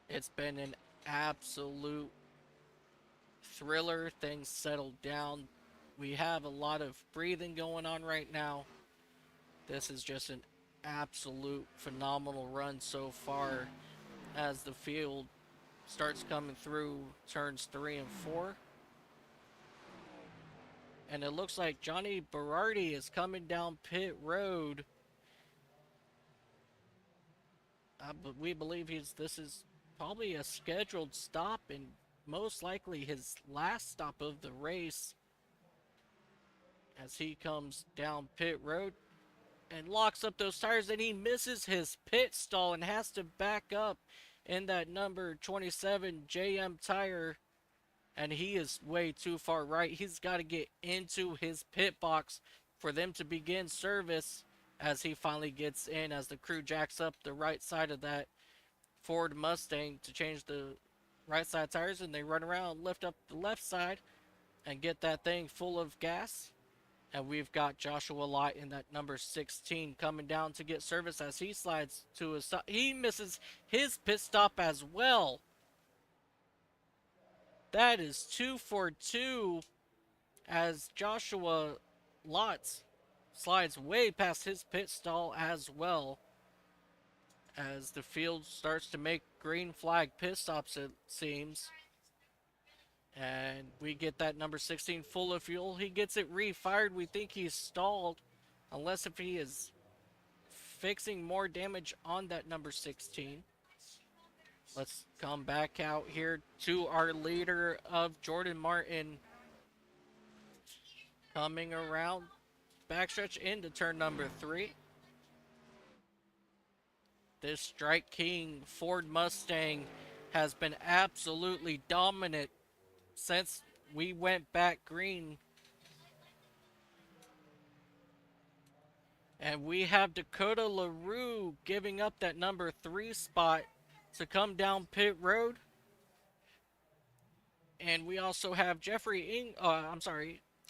It's been an absolute thriller. Things settled down. We have a lot of breathing going on right now. This is just an absolute phenomenal run so far as the field starts coming through turns 3 and 4. And it looks like Johnny Berardi is coming down pit road. We believe this is probably a scheduled stop and most likely his last stop of the race as he comes down pit road and locks up those tires, and he misses his pit stall and has to back up in that number 27 JM tire, and he is way too far right. He's got to get into his pit box for them to begin service as he finally gets in as the crew jacks up the right side of that Ford Mustang to change the right side tires, and they run around, lift up the left side and get that thing full of gas. And we've got Joshua Light in that number 16 coming down to get service as he slides to his stop. He misses his pit stop as well. That is 2 for 2 as Joshua Lots slides way past his pit stall as well. As the field starts to make green flag pit stops, it seems. And we get that number 16 full of fuel. He gets it refired. We think he's stalled. Unless if he is fixing more damage on that number 16. Let's come back out here to our leader of Jordan Martin. Coming around backstretch into turn number 3. This Strike King Ford Mustang has been absolutely dominant since we went back green. And we have Dakota LaRue giving up that number 3 spot to come down pit road. And we also have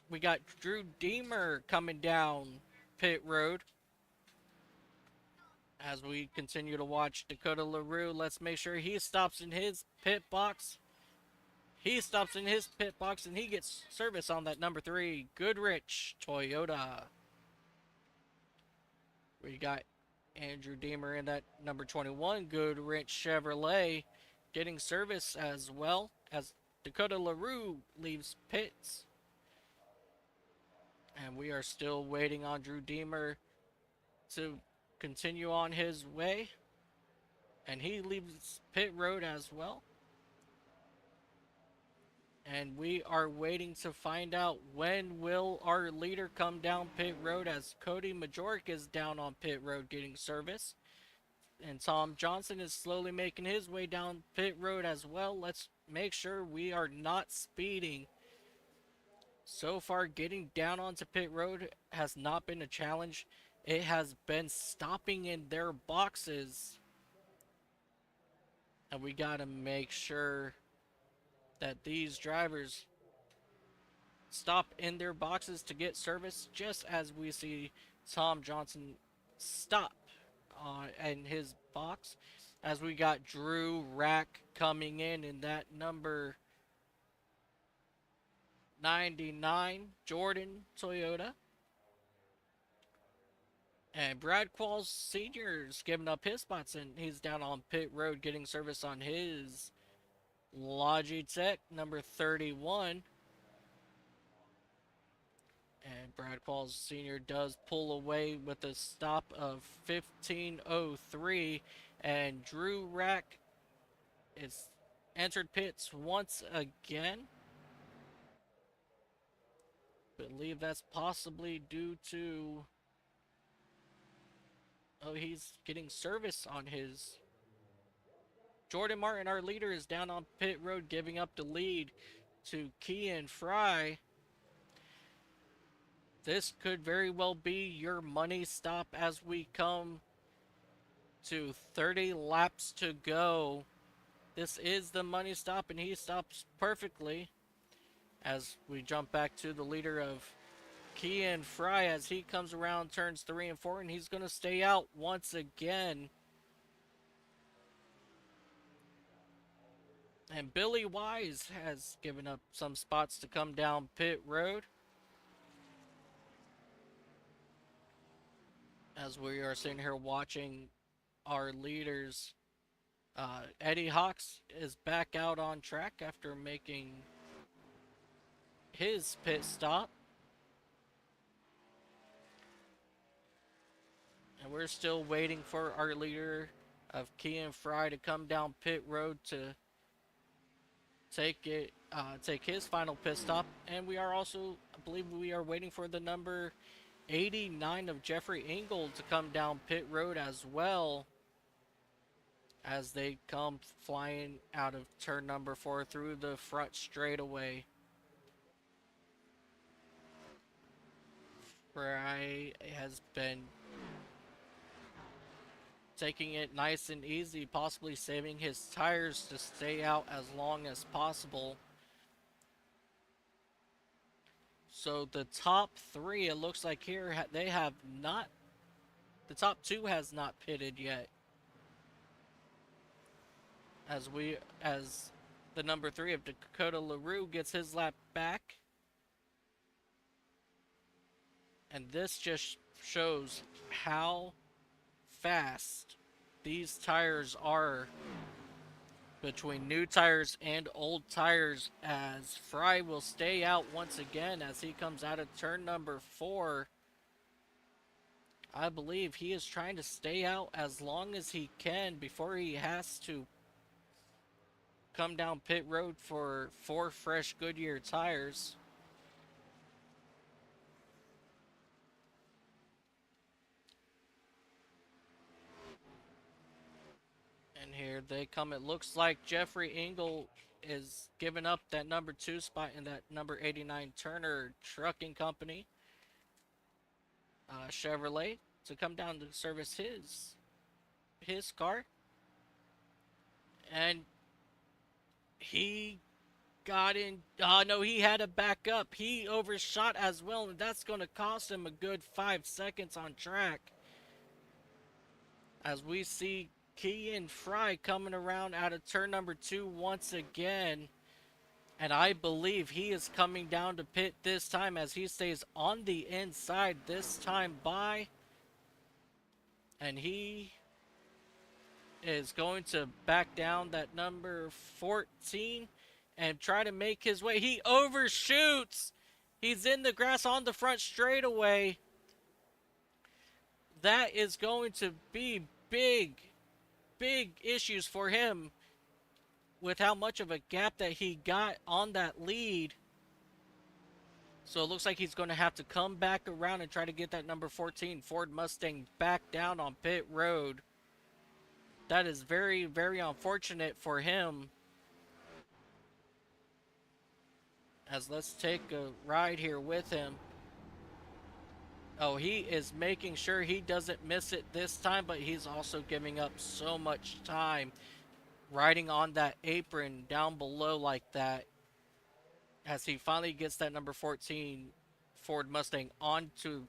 we got Drew Deemer coming down pit road. As we continue to watch Dakota LaRue, let's make sure he stops in his pit box. He stops in his pit box and he gets service on that number 3 Goodrich Toyota. We got Andrew Deemer in that number 21 Goodrich Chevrolet getting service as well as Dakota LaRue leaves pits. And we are still waiting on Drew Deemer to continue on his way. And he leaves pit road as well. And we are waiting to find out when will our leader come down pit road as Cody Majork is down on pit road getting service. And Tom Johnson is slowly making his way down pit road as well. Let's make sure we are not speeding. So far, getting down onto pit road has not been a challenge. It has been stopping in their boxes. And we gotta make sure that these drivers stop in their boxes to get service, just as we see Tom Johnson stop in his box. As we got Drew Rack coming in that number 99 Jordan Toyota. And Brad Qualls Sr. is giving up his spots, and he's down on pit road getting service on his Logitech number 31. And Brad Qualls Sr. does pull away with a stop of 15:03. And Drew Rack is entered pits once again. Believe that's possibly due to... Oh, he's getting service on his... Jordan Martin, our leader, is down on pit road giving up the lead to Kian Fry. This could very well be your money stop as we come to 30 laps to go. This is the money stop, and he stops perfectly. As we jump back to the leader of Kian Fry as he comes around turns 3 and 4, and he's going to stay out once again. And Billy Wise has given up some spots to come down pit road. as we are sitting here watching our leaders. Eddie Hawks is back out on track after making his pit stop. And we're still waiting for our leader of Kian Fry to come down pit road to take his final pit stop. And we are also, I believe, we are waiting for the number 89 of Jeffrey Engel to come down pit road as well, as they come flying out of turn number 4 through the front straightaway. Fry has been taking it nice and easy, possibly saving his tires to stay out as long as possible. So the top three, it looks like here, they have not, the top two has not pitted yet. As the number 3 of Dakota LaRue gets his lap back. And this just shows how fast these tires are between new tires and old tires, as Fry will stay out once again as he comes out of turn number 4. I believe he is trying to stay out as long as he can before he has to come down pit road for 4 fresh Goodyear tires. And here they come. It looks like Jeffrey Engel is giving up that number 2 spot in that number 89 Turner Trucking Company Chevrolet to come down to service his car. And he got in. No, he had to back up. He overshot as well, and that's going to cost him a good 5 seconds on track. As we see Kian Fry coming around out of turn number 2 once again. And I believe he is coming down to pit this time as he stays on the inside this time by. And he is going to back down that number 14 and try to make his way. He overshoots. He's in the grass on the front straightaway. That is going to be big issues for him with how much of a gap that he got on that lead. So it looks like he's going to have to come back around and try to get that number 14 Ford Mustang back down on pit road. That is very unfortunate for him. As let's take a ride here with him. Oh, he is making sure he doesn't miss it this time, but he's also giving up so much time riding on that apron down below like that, as he finally gets that number 14 Ford Mustang onto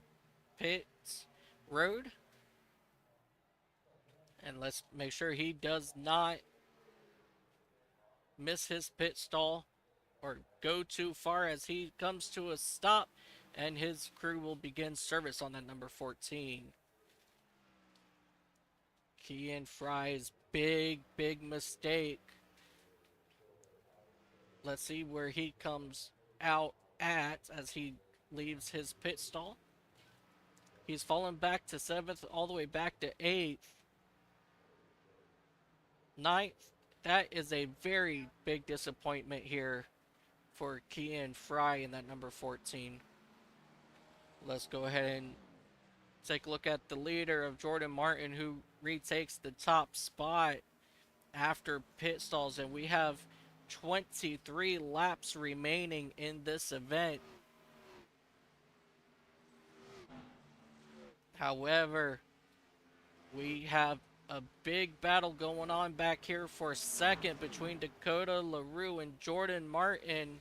pit road. And let's make sure he does not miss his pit stall or go too far as he comes to a stop, and his crew will begin service on that number 14. Kian Fry's big mistake. Let's see where he comes out at as he leaves his pit stall. He's fallen back to 7th, all the way back to 8th. 9th. That is a very big disappointment here for Kian Fry in that number 14. Let's go ahead and take a look at the leader of Jordan Martin, who retakes the top spot after pit stalls, and we have 23 laps remaining in this event. However, we have a big battle going on back here for second between Dakota LaRue and Jordan Martin.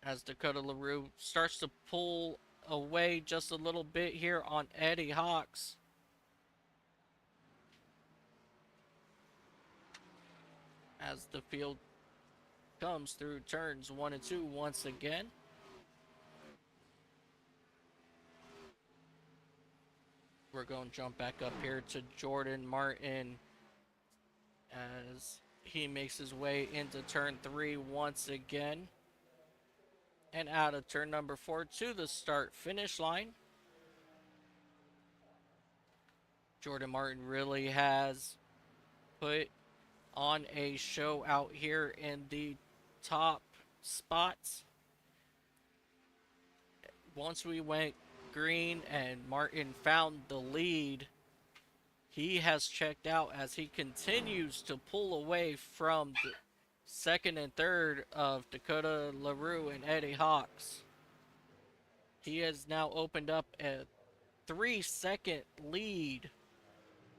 As Dakota LaRue starts to pull away just a little bit here on Eddie Hawks. As the field comes through turns 1 and 2 once again. We're going to jump back up here to Jordan Martin as he makes his way into turn 3 once again. And out of turn number 4 to the start finish line. Jordan Martin really has put on a show out here in the top spots. Once we went green and Martin found the lead, he has checked out as he continues to pull away from the second and third of Dakota LaRue and Eddie Hawks. He has now opened up a 3-second lead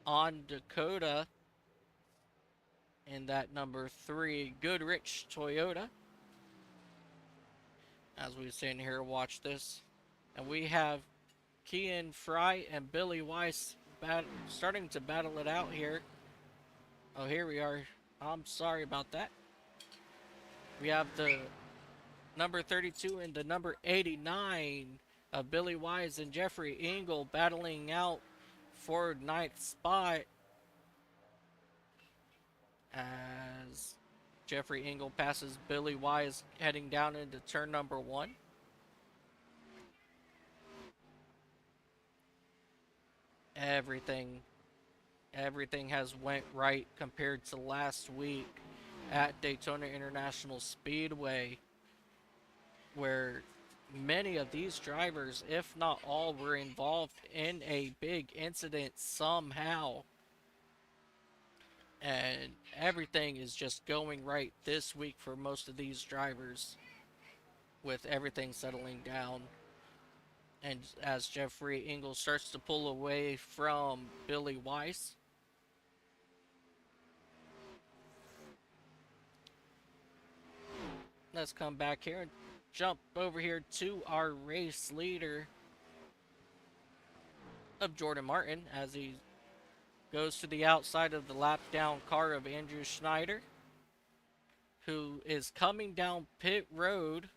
on Dakota in that number 3 Goodrich Toyota. As we stand here watch this, and we have Kian Fry and Billy Weiss starting to battle it out here. Oh, here we are. I'm sorry about that. We have the number 32 and the number 89 of Billy Wise and Jeffrey Engel battling out for 9th spot as Jeffrey Engel passes Billy Wise heading down into turn number 1. Everything has went right compared to last week at Daytona International Speedway, where many of these drivers, if not all, were involved in a big incident somehow. And everything is just going right this week for most of these drivers, with everything settling down. And as Jeffrey Engel starts to pull away from Billy Weiss, let's come back here and jump over here to our race leader of Jordan Martin as he goes to the outside of the lap down car of Andrew Schneider, who is coming down pit road.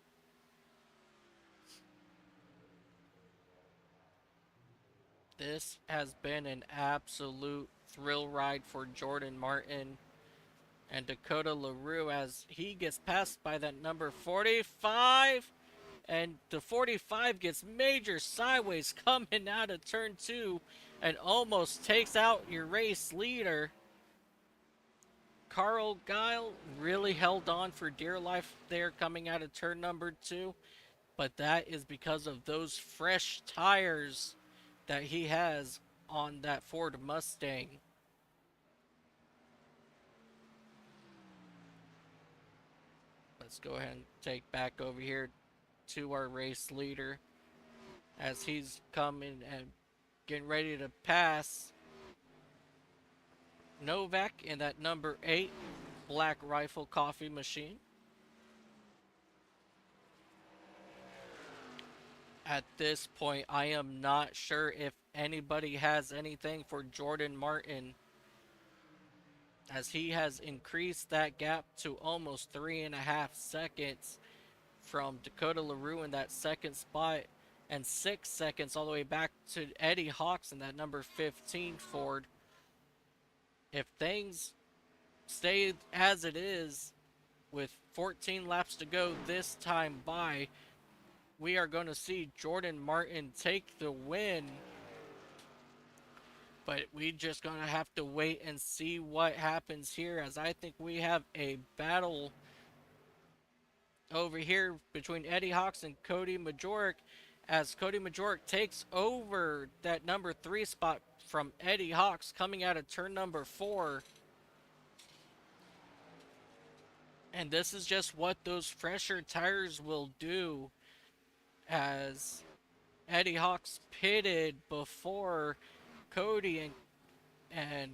This has been an absolute thrill ride for Jordan Martin and Dakota LaRue as he gets passed by that number 45. And the 45 gets major sideways coming out of turn 2 and almost takes out your race leader. Carl Guile really held on for dear life there coming out of turn number 2. But that is because of those fresh tires that he has on that Ford Mustang. Let's go ahead and take back over here to our race leader as he's coming and getting ready to pass Novak in that number 8 Black Rifle coffee machine. At this point, I am not sure if anybody has anything for Jordan Martin, as he has increased that gap to almost 3.5 seconds from Dakota LaRue in that second spot, and 6 seconds all the way back to Eddie Hawks in that number 15 Ford. If things stay as it is with 14 laps to go this time by, we are going to see Jordan Martin take the win. But we just going to have to wait and see what happens here, as I think we have a battle over here between Eddie Hawks and Cody Majorek, as Cody Majorek takes over that number 3 spot from Eddie Hawks coming out of turn number 4. And this is just what those fresher tires will do, as Eddie Hawks pitted before Cody, and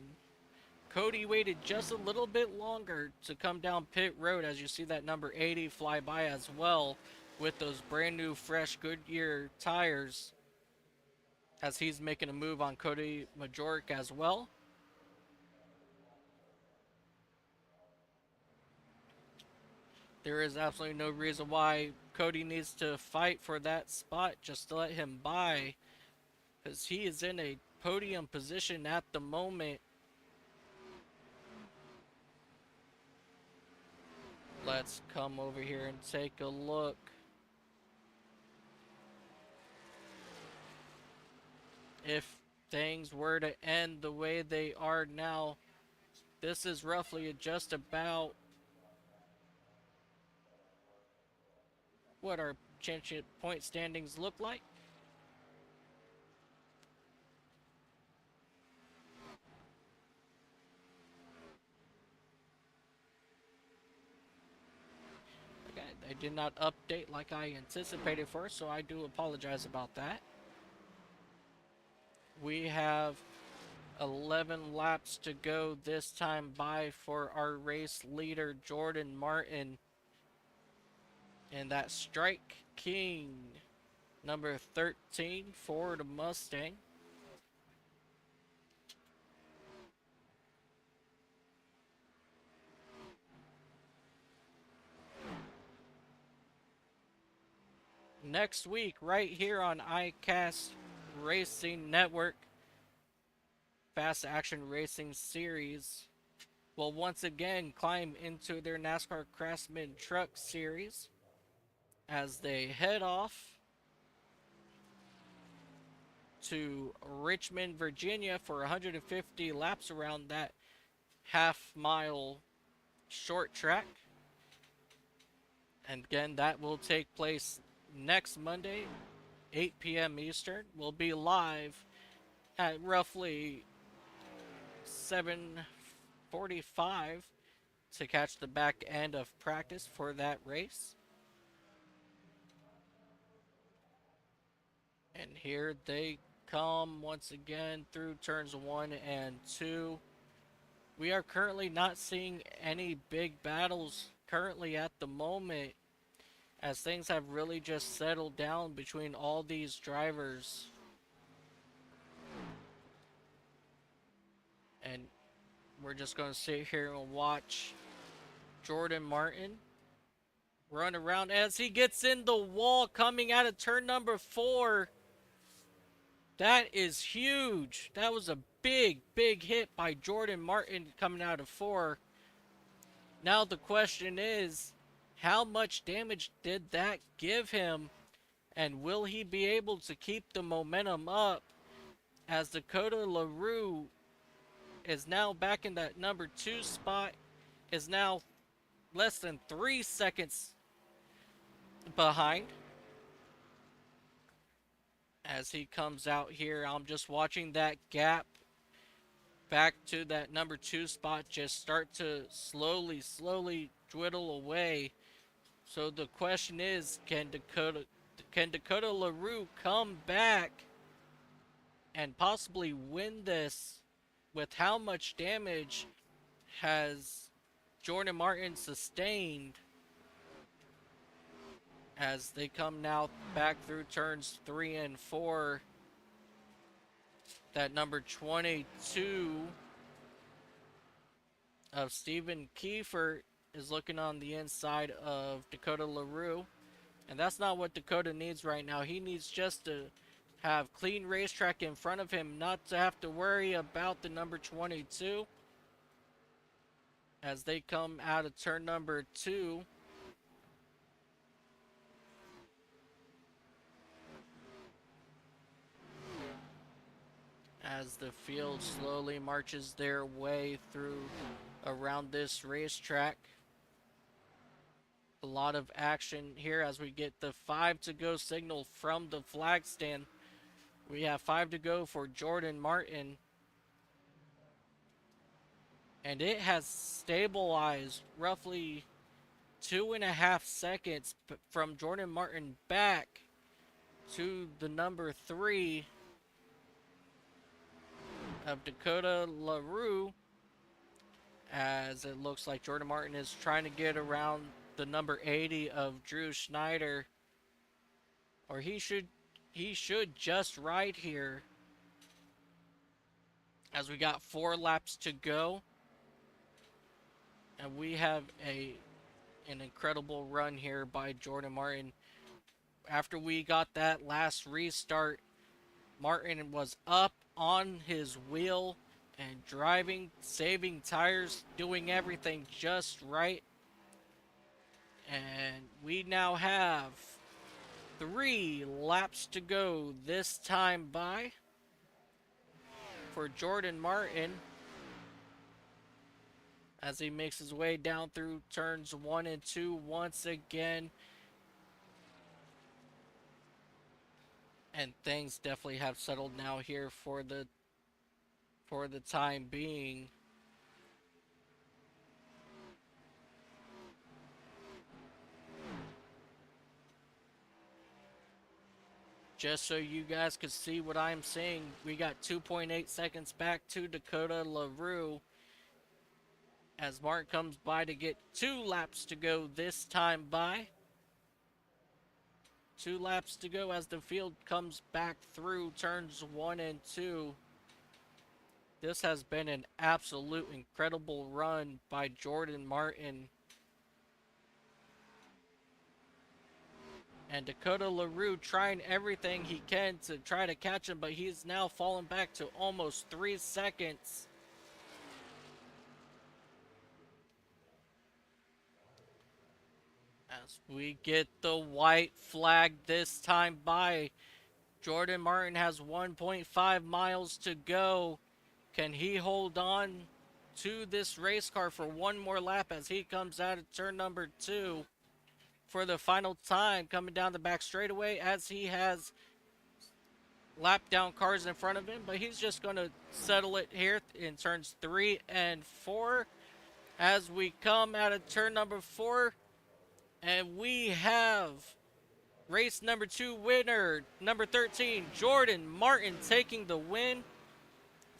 Cody waited just a little bit longer to come down pit road, as you see that number 80 fly by as well with those brand new fresh Goodyear tires, as he's making a move on Cody Majorek as well. There is absolutely no reason why Cody needs to fight for that spot. Just to let him by, because he is in a podium position at the moment. Let's come over here and take a look. If things were to end the way they are now, this is roughly just about what our championship point standings look like. Okay, they did not update like I anticipated first, so I do apologize about that. We have 11 laps to go this time by for our race leader, Jordan Martin, and that Strike King, number 13, Ford Mustang. Next week, right here on iCast Racing Network, Fast Action Racing Series will once again climb into their NASCAR Craftsman Truck Series as they head off to Richmond, Virginia for 150 laps around that half-mile short track. And again, that will take place next Monday, 8 p.m. Eastern. We'll be live at roughly 7:45 to catch the back end of practice for that race. And here they come once again through turns 1 and 2. We are currently not seeing any big battles currently at the moment, as things have really just settled down between all these drivers. And we're just going to sit here and watch Jordan Martin run around as he gets in the wall coming out of turn number 4. That is huge. That was a big hit by Jordan Martin coming out of 4. Now the question is, how much damage did that give him? And will he be able to keep the momentum up as Dakota LaRue is now back in that number 2 spot, is now less than 3 seconds behind. As he comes out here, I'm just watching that gap back to that number 2 spot just start to slowly dwindle away. So the question is, can Dakota LaRue come back and possibly win this? With how much damage has Jordan Martin sustained as they come now back through turns 3 and 4? That number 22 of Stephen Kiefer is looking on the inside of Dakota LaRue. And that's not what Dakota needs right now. He needs just to have clean racetrack in front of him, not to have to worry about the number 22. As they come out of turn number 2. As the field slowly marches their way through around this racetrack. A lot of action here as we get the 5 to go signal from the flag stand. We have 5 to go for Jordan Martin. And it has stabilized roughly 2.5 seconds from Jordan Martin back to the number 3 of Dakota LaRue, as it looks like Jordan Martin is trying to get around the number 80 of Drew Schneider, or he should just ride here, as we got 4 laps to go, and we have an incredible run here by Jordan Martin. After we got that last restart, Martin was up on his wheel and driving, saving tires, doing everything just right. And we now have 3 laps to go this time by for Jordan Martin as he makes his way down through turns 1 and 2 once again. And things definitely have settled now here for the time being. Just so you guys could see what I'm saying, we got 2.8 seconds back to Dakota LaRue as Martin comes by to get 2 laps to go this time by. 2 laps to go as the field comes back through turns 1 and 2. This has been an absolute incredible run by Jordan Martin. And Dakota LaRue trying everything he can to try to catch him, but he's now fallen back to almost 3 seconds. As we get the white flag this time by, Jordan Martin has 1.5 miles to go. Can he hold on to this race car for one more lap as he comes out of turn number 2 for the final time, coming down the back straightaway as he has lap down cars in front of him, but he's just going to settle it here in turns 3 and 4 as we come out of turn number 4, and we have race number 2 winner, number 13, Jordan Martin taking the win,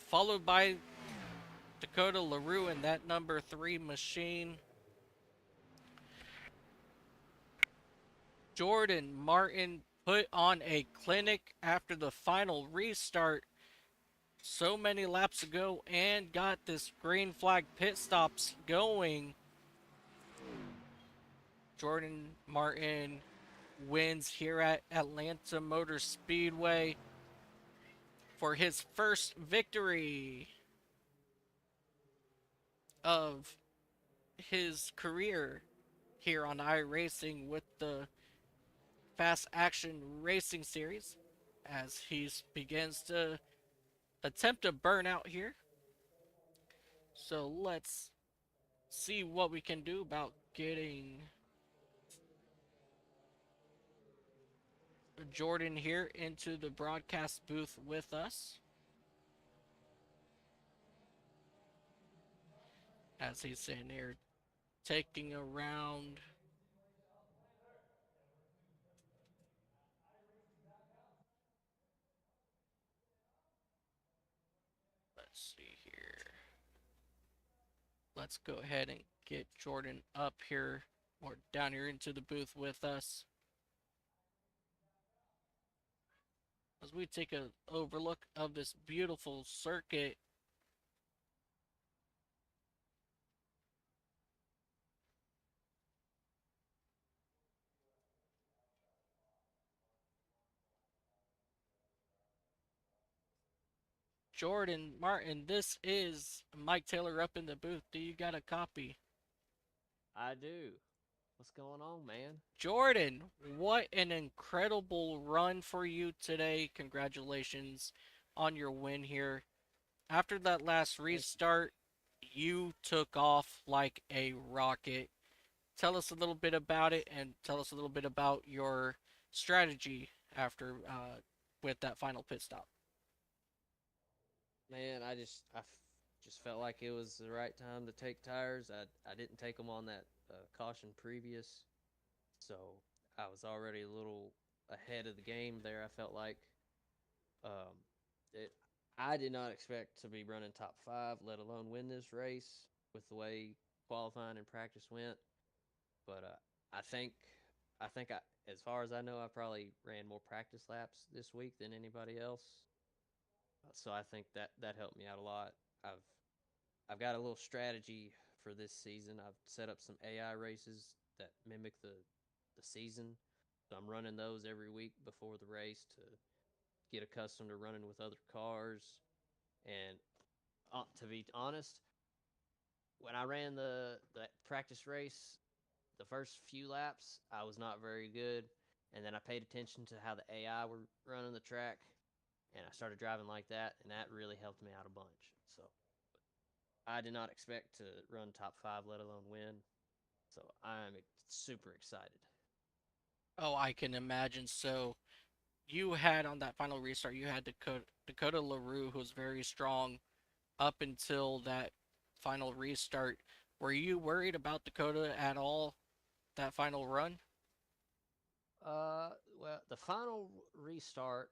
followed by Dakota LaRue in that number 3 machine. Jordan Martin put on a clinic after the final restart so many laps ago and got this green flag pit stops going. Jordan Martin wins here at Atlanta Motor Speedway for his first victory of his career here on iRacing with the Fast Action Racing Series as he begins to attempt a burnout here. So let's see what we can do about getting Jordan here into the broadcast booth with us as he's sitting here taking around. Let's see here. Let's go ahead and get Jordan up here or down here into the booth with us as we take an overlook of this beautiful circuit. Jordan Martin, this is Mike Taylor up in the booth. Do you got a copy? I do. What's going on, man? Jordan, what an incredible run for you today. Congratulations on your win here. After that last Thank you. restart, you took off like a rocket. Tell us a little bit about it and tell us a little bit about your strategy after with that final pit stop. Man, just felt like it was the right time to take tires. I didn't take them on that caution previous, so I was already a little ahead of the game there. I felt like um, it. I did not expect to be running top 5, let alone win this race with the way qualifying and practice went. But I think as far as I know, I probably ran more practice laps this week than anybody else. So I think that helped me out a lot. I've I've got a little strategy for this season. I've set up some AI races that mimic the season. So I'm running those every week before the race to get accustomed to running with other cars. And to be honest, when I ran the practice race, the first few laps, I was not very good. And then I paid attention to how the AI were running the track, and I started driving like that, and that really helped me out a bunch. So I did not expect to run top five, let alone win. So I'm super excited. Oh, I can imagine. So you had on that final restart, you had Dakota LaRue, who was very strong up until that final restart. Were you worried about Dakota at all that final run? Well, the final restart,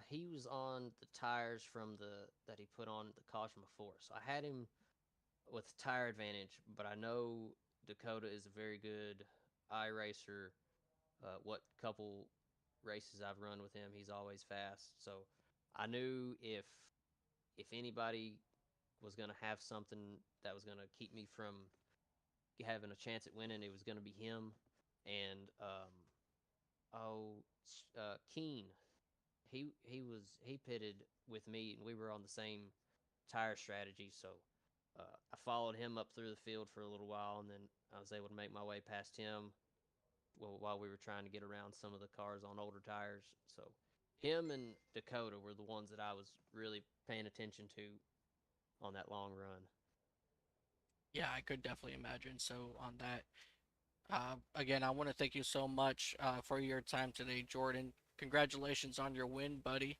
he was on the tires from the that he put on the caution before, so I had him with tire advantage. But I know Dakota is a very good iRacer. What couple races I've run with him, he's always fast. So I knew if anybody was going to have something that was going to keep me from having a chance at winning, it was going to be him. And oh, Keen, he pitted with me, and we were on the same tire strategy. So I followed him up through the field for a little while, and then I was able to make my way past him while we were trying to get around some of the cars on older tires. So him and Dakota were the ones that I was really paying attention to on that long run. Yeah, I could definitely imagine. So on that, again, I want to thank you so much for your time today, Jordan. Congratulations on your win, buddy.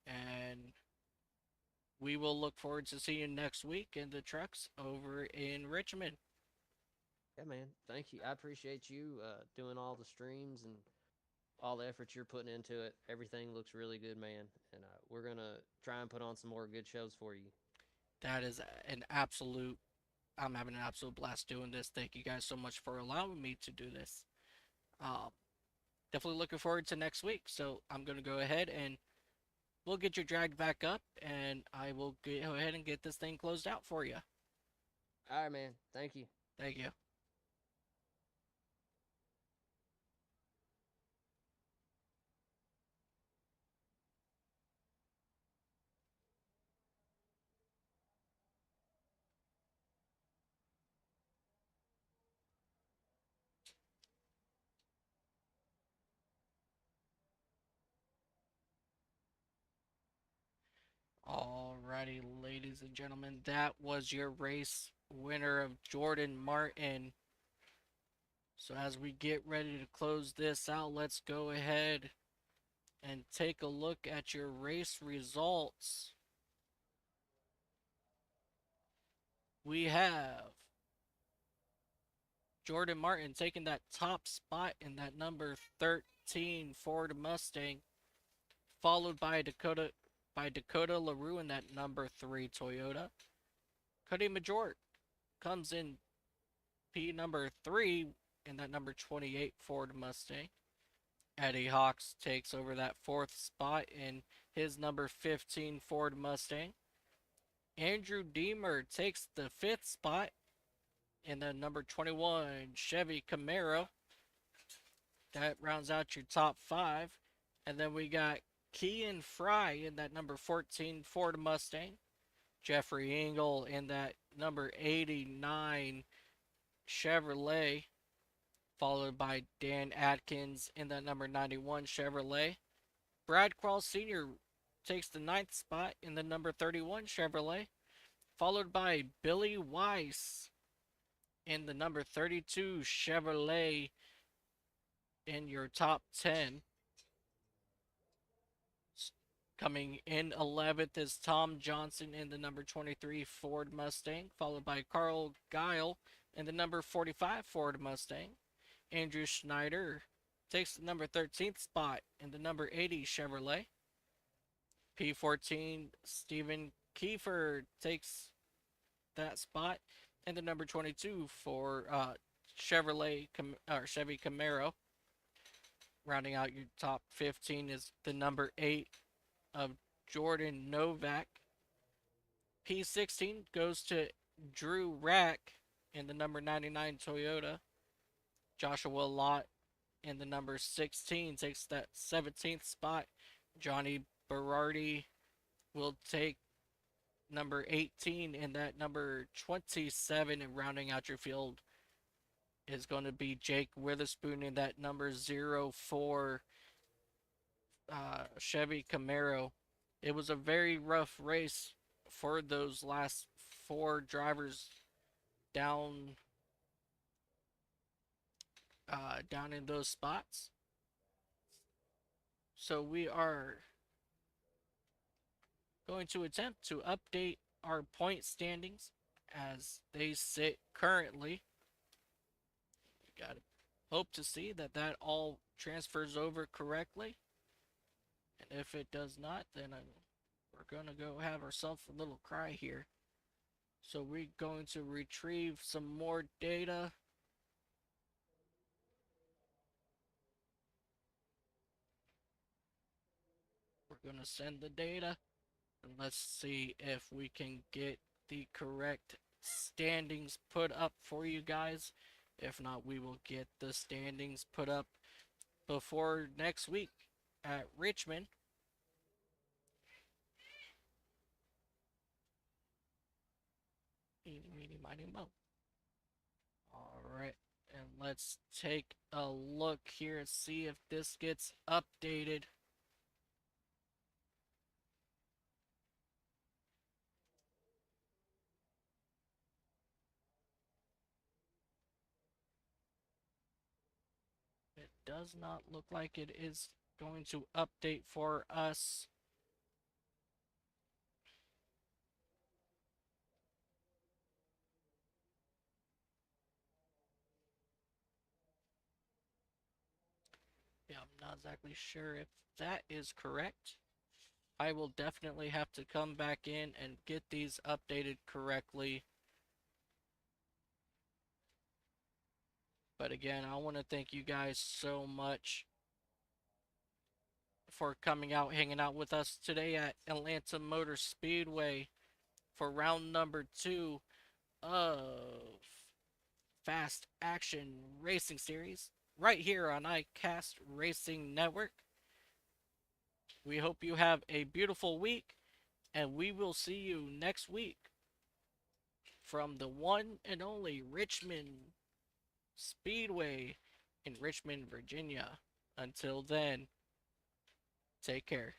And we will look forward to seeing you next week in the trucks over in Richmond. Yeah, man. Thank you. I appreciate you doing all the streams and all the effort you're putting into it. Everything looks really good, man. And we're going to try and put on some more good shows for you. That is an absolute, I'm having an absolute blast doing this. Thank you guys so much for allowing me to do this. Um, Definitely looking forward to next week. So I'm going to go ahead and we'll get you dragged back up and I will go ahead and get this thing closed out for you. All right, man. Thank you. Thank you. Alrighty, ladies and gentlemen, that was your race winner of Jordan Martin. So as we get ready to close this out, let's go ahead and take a look at your race results. We have Jordan Martin taking that top spot in that number 13 Ford Mustang, followed by Dakota LaRue in that number 3 Toyota. Cody Majort comes in P number 3 in that number 28 Ford Mustang. Eddie Hawks takes over that fourth spot in his number 15 Ford Mustang. Andrew Deemer takes the fifth spot in the number 21 Chevy Camaro. That rounds out your top five. And then we got Kean Fry in that number 14 Ford Mustang. Jeffrey Engel in that number 89 Chevrolet, followed by Dan Atkins in that number 91 Chevrolet. Brad Quall Sr. takes the ninth spot in the number 31 Chevrolet, followed by Billy Weiss in the number 32 Chevrolet in your top 10. Coming in 11th is Tom Johnson in the number 23 Ford Mustang, followed by Carl Guile in the number 45 Ford Mustang. Andrew Schneider takes the number 13th spot in the number 80 Chevrolet. P14 Stephen Kiefer takes that spot in the number 22 for Chevy Camaro. Rounding out your top 15 is the number 8 of Jordan Novak. P16 goes to Drew Rack in the number 99 Toyota. Joshua Lott in the number 16 takes that 17th spot. Johnny Berardi will take number 18, and that number 27, and rounding out your field is going to be Jake Witherspoon in that number 04 Chevy Camaro. It was a very rough race for those last four drivers down down in those spots. So we are going to attempt to update our point standings as they sit currently. We got to hope to see that that all transfers over correctly. And if it does not, then we're going to go have ourselves a little cry here. So we're going to retrieve some more data. We're going to send the data. And let's see if we can get the correct standings put up for you guys. If not, we will get the standings put up before next week at Richmond. Eeny, meeny, miny, mo. Alright, and let's take a look here and see if this gets updated. It does not look like it is going to update for us. Yeah, I'm not exactly sure if that is correct. I will definitely have to come back in and get these updated correctly. But again, I want to thank you guys so much for coming out, hanging out with us today at Atlanta Motor Speedway for round number 2 of Fast Action Racing Series right here on iCast Racing Network. We hope you have a beautiful week, and we will see you next week from the one and only Richmond Speedway in Richmond, Virginia. Until then, take care.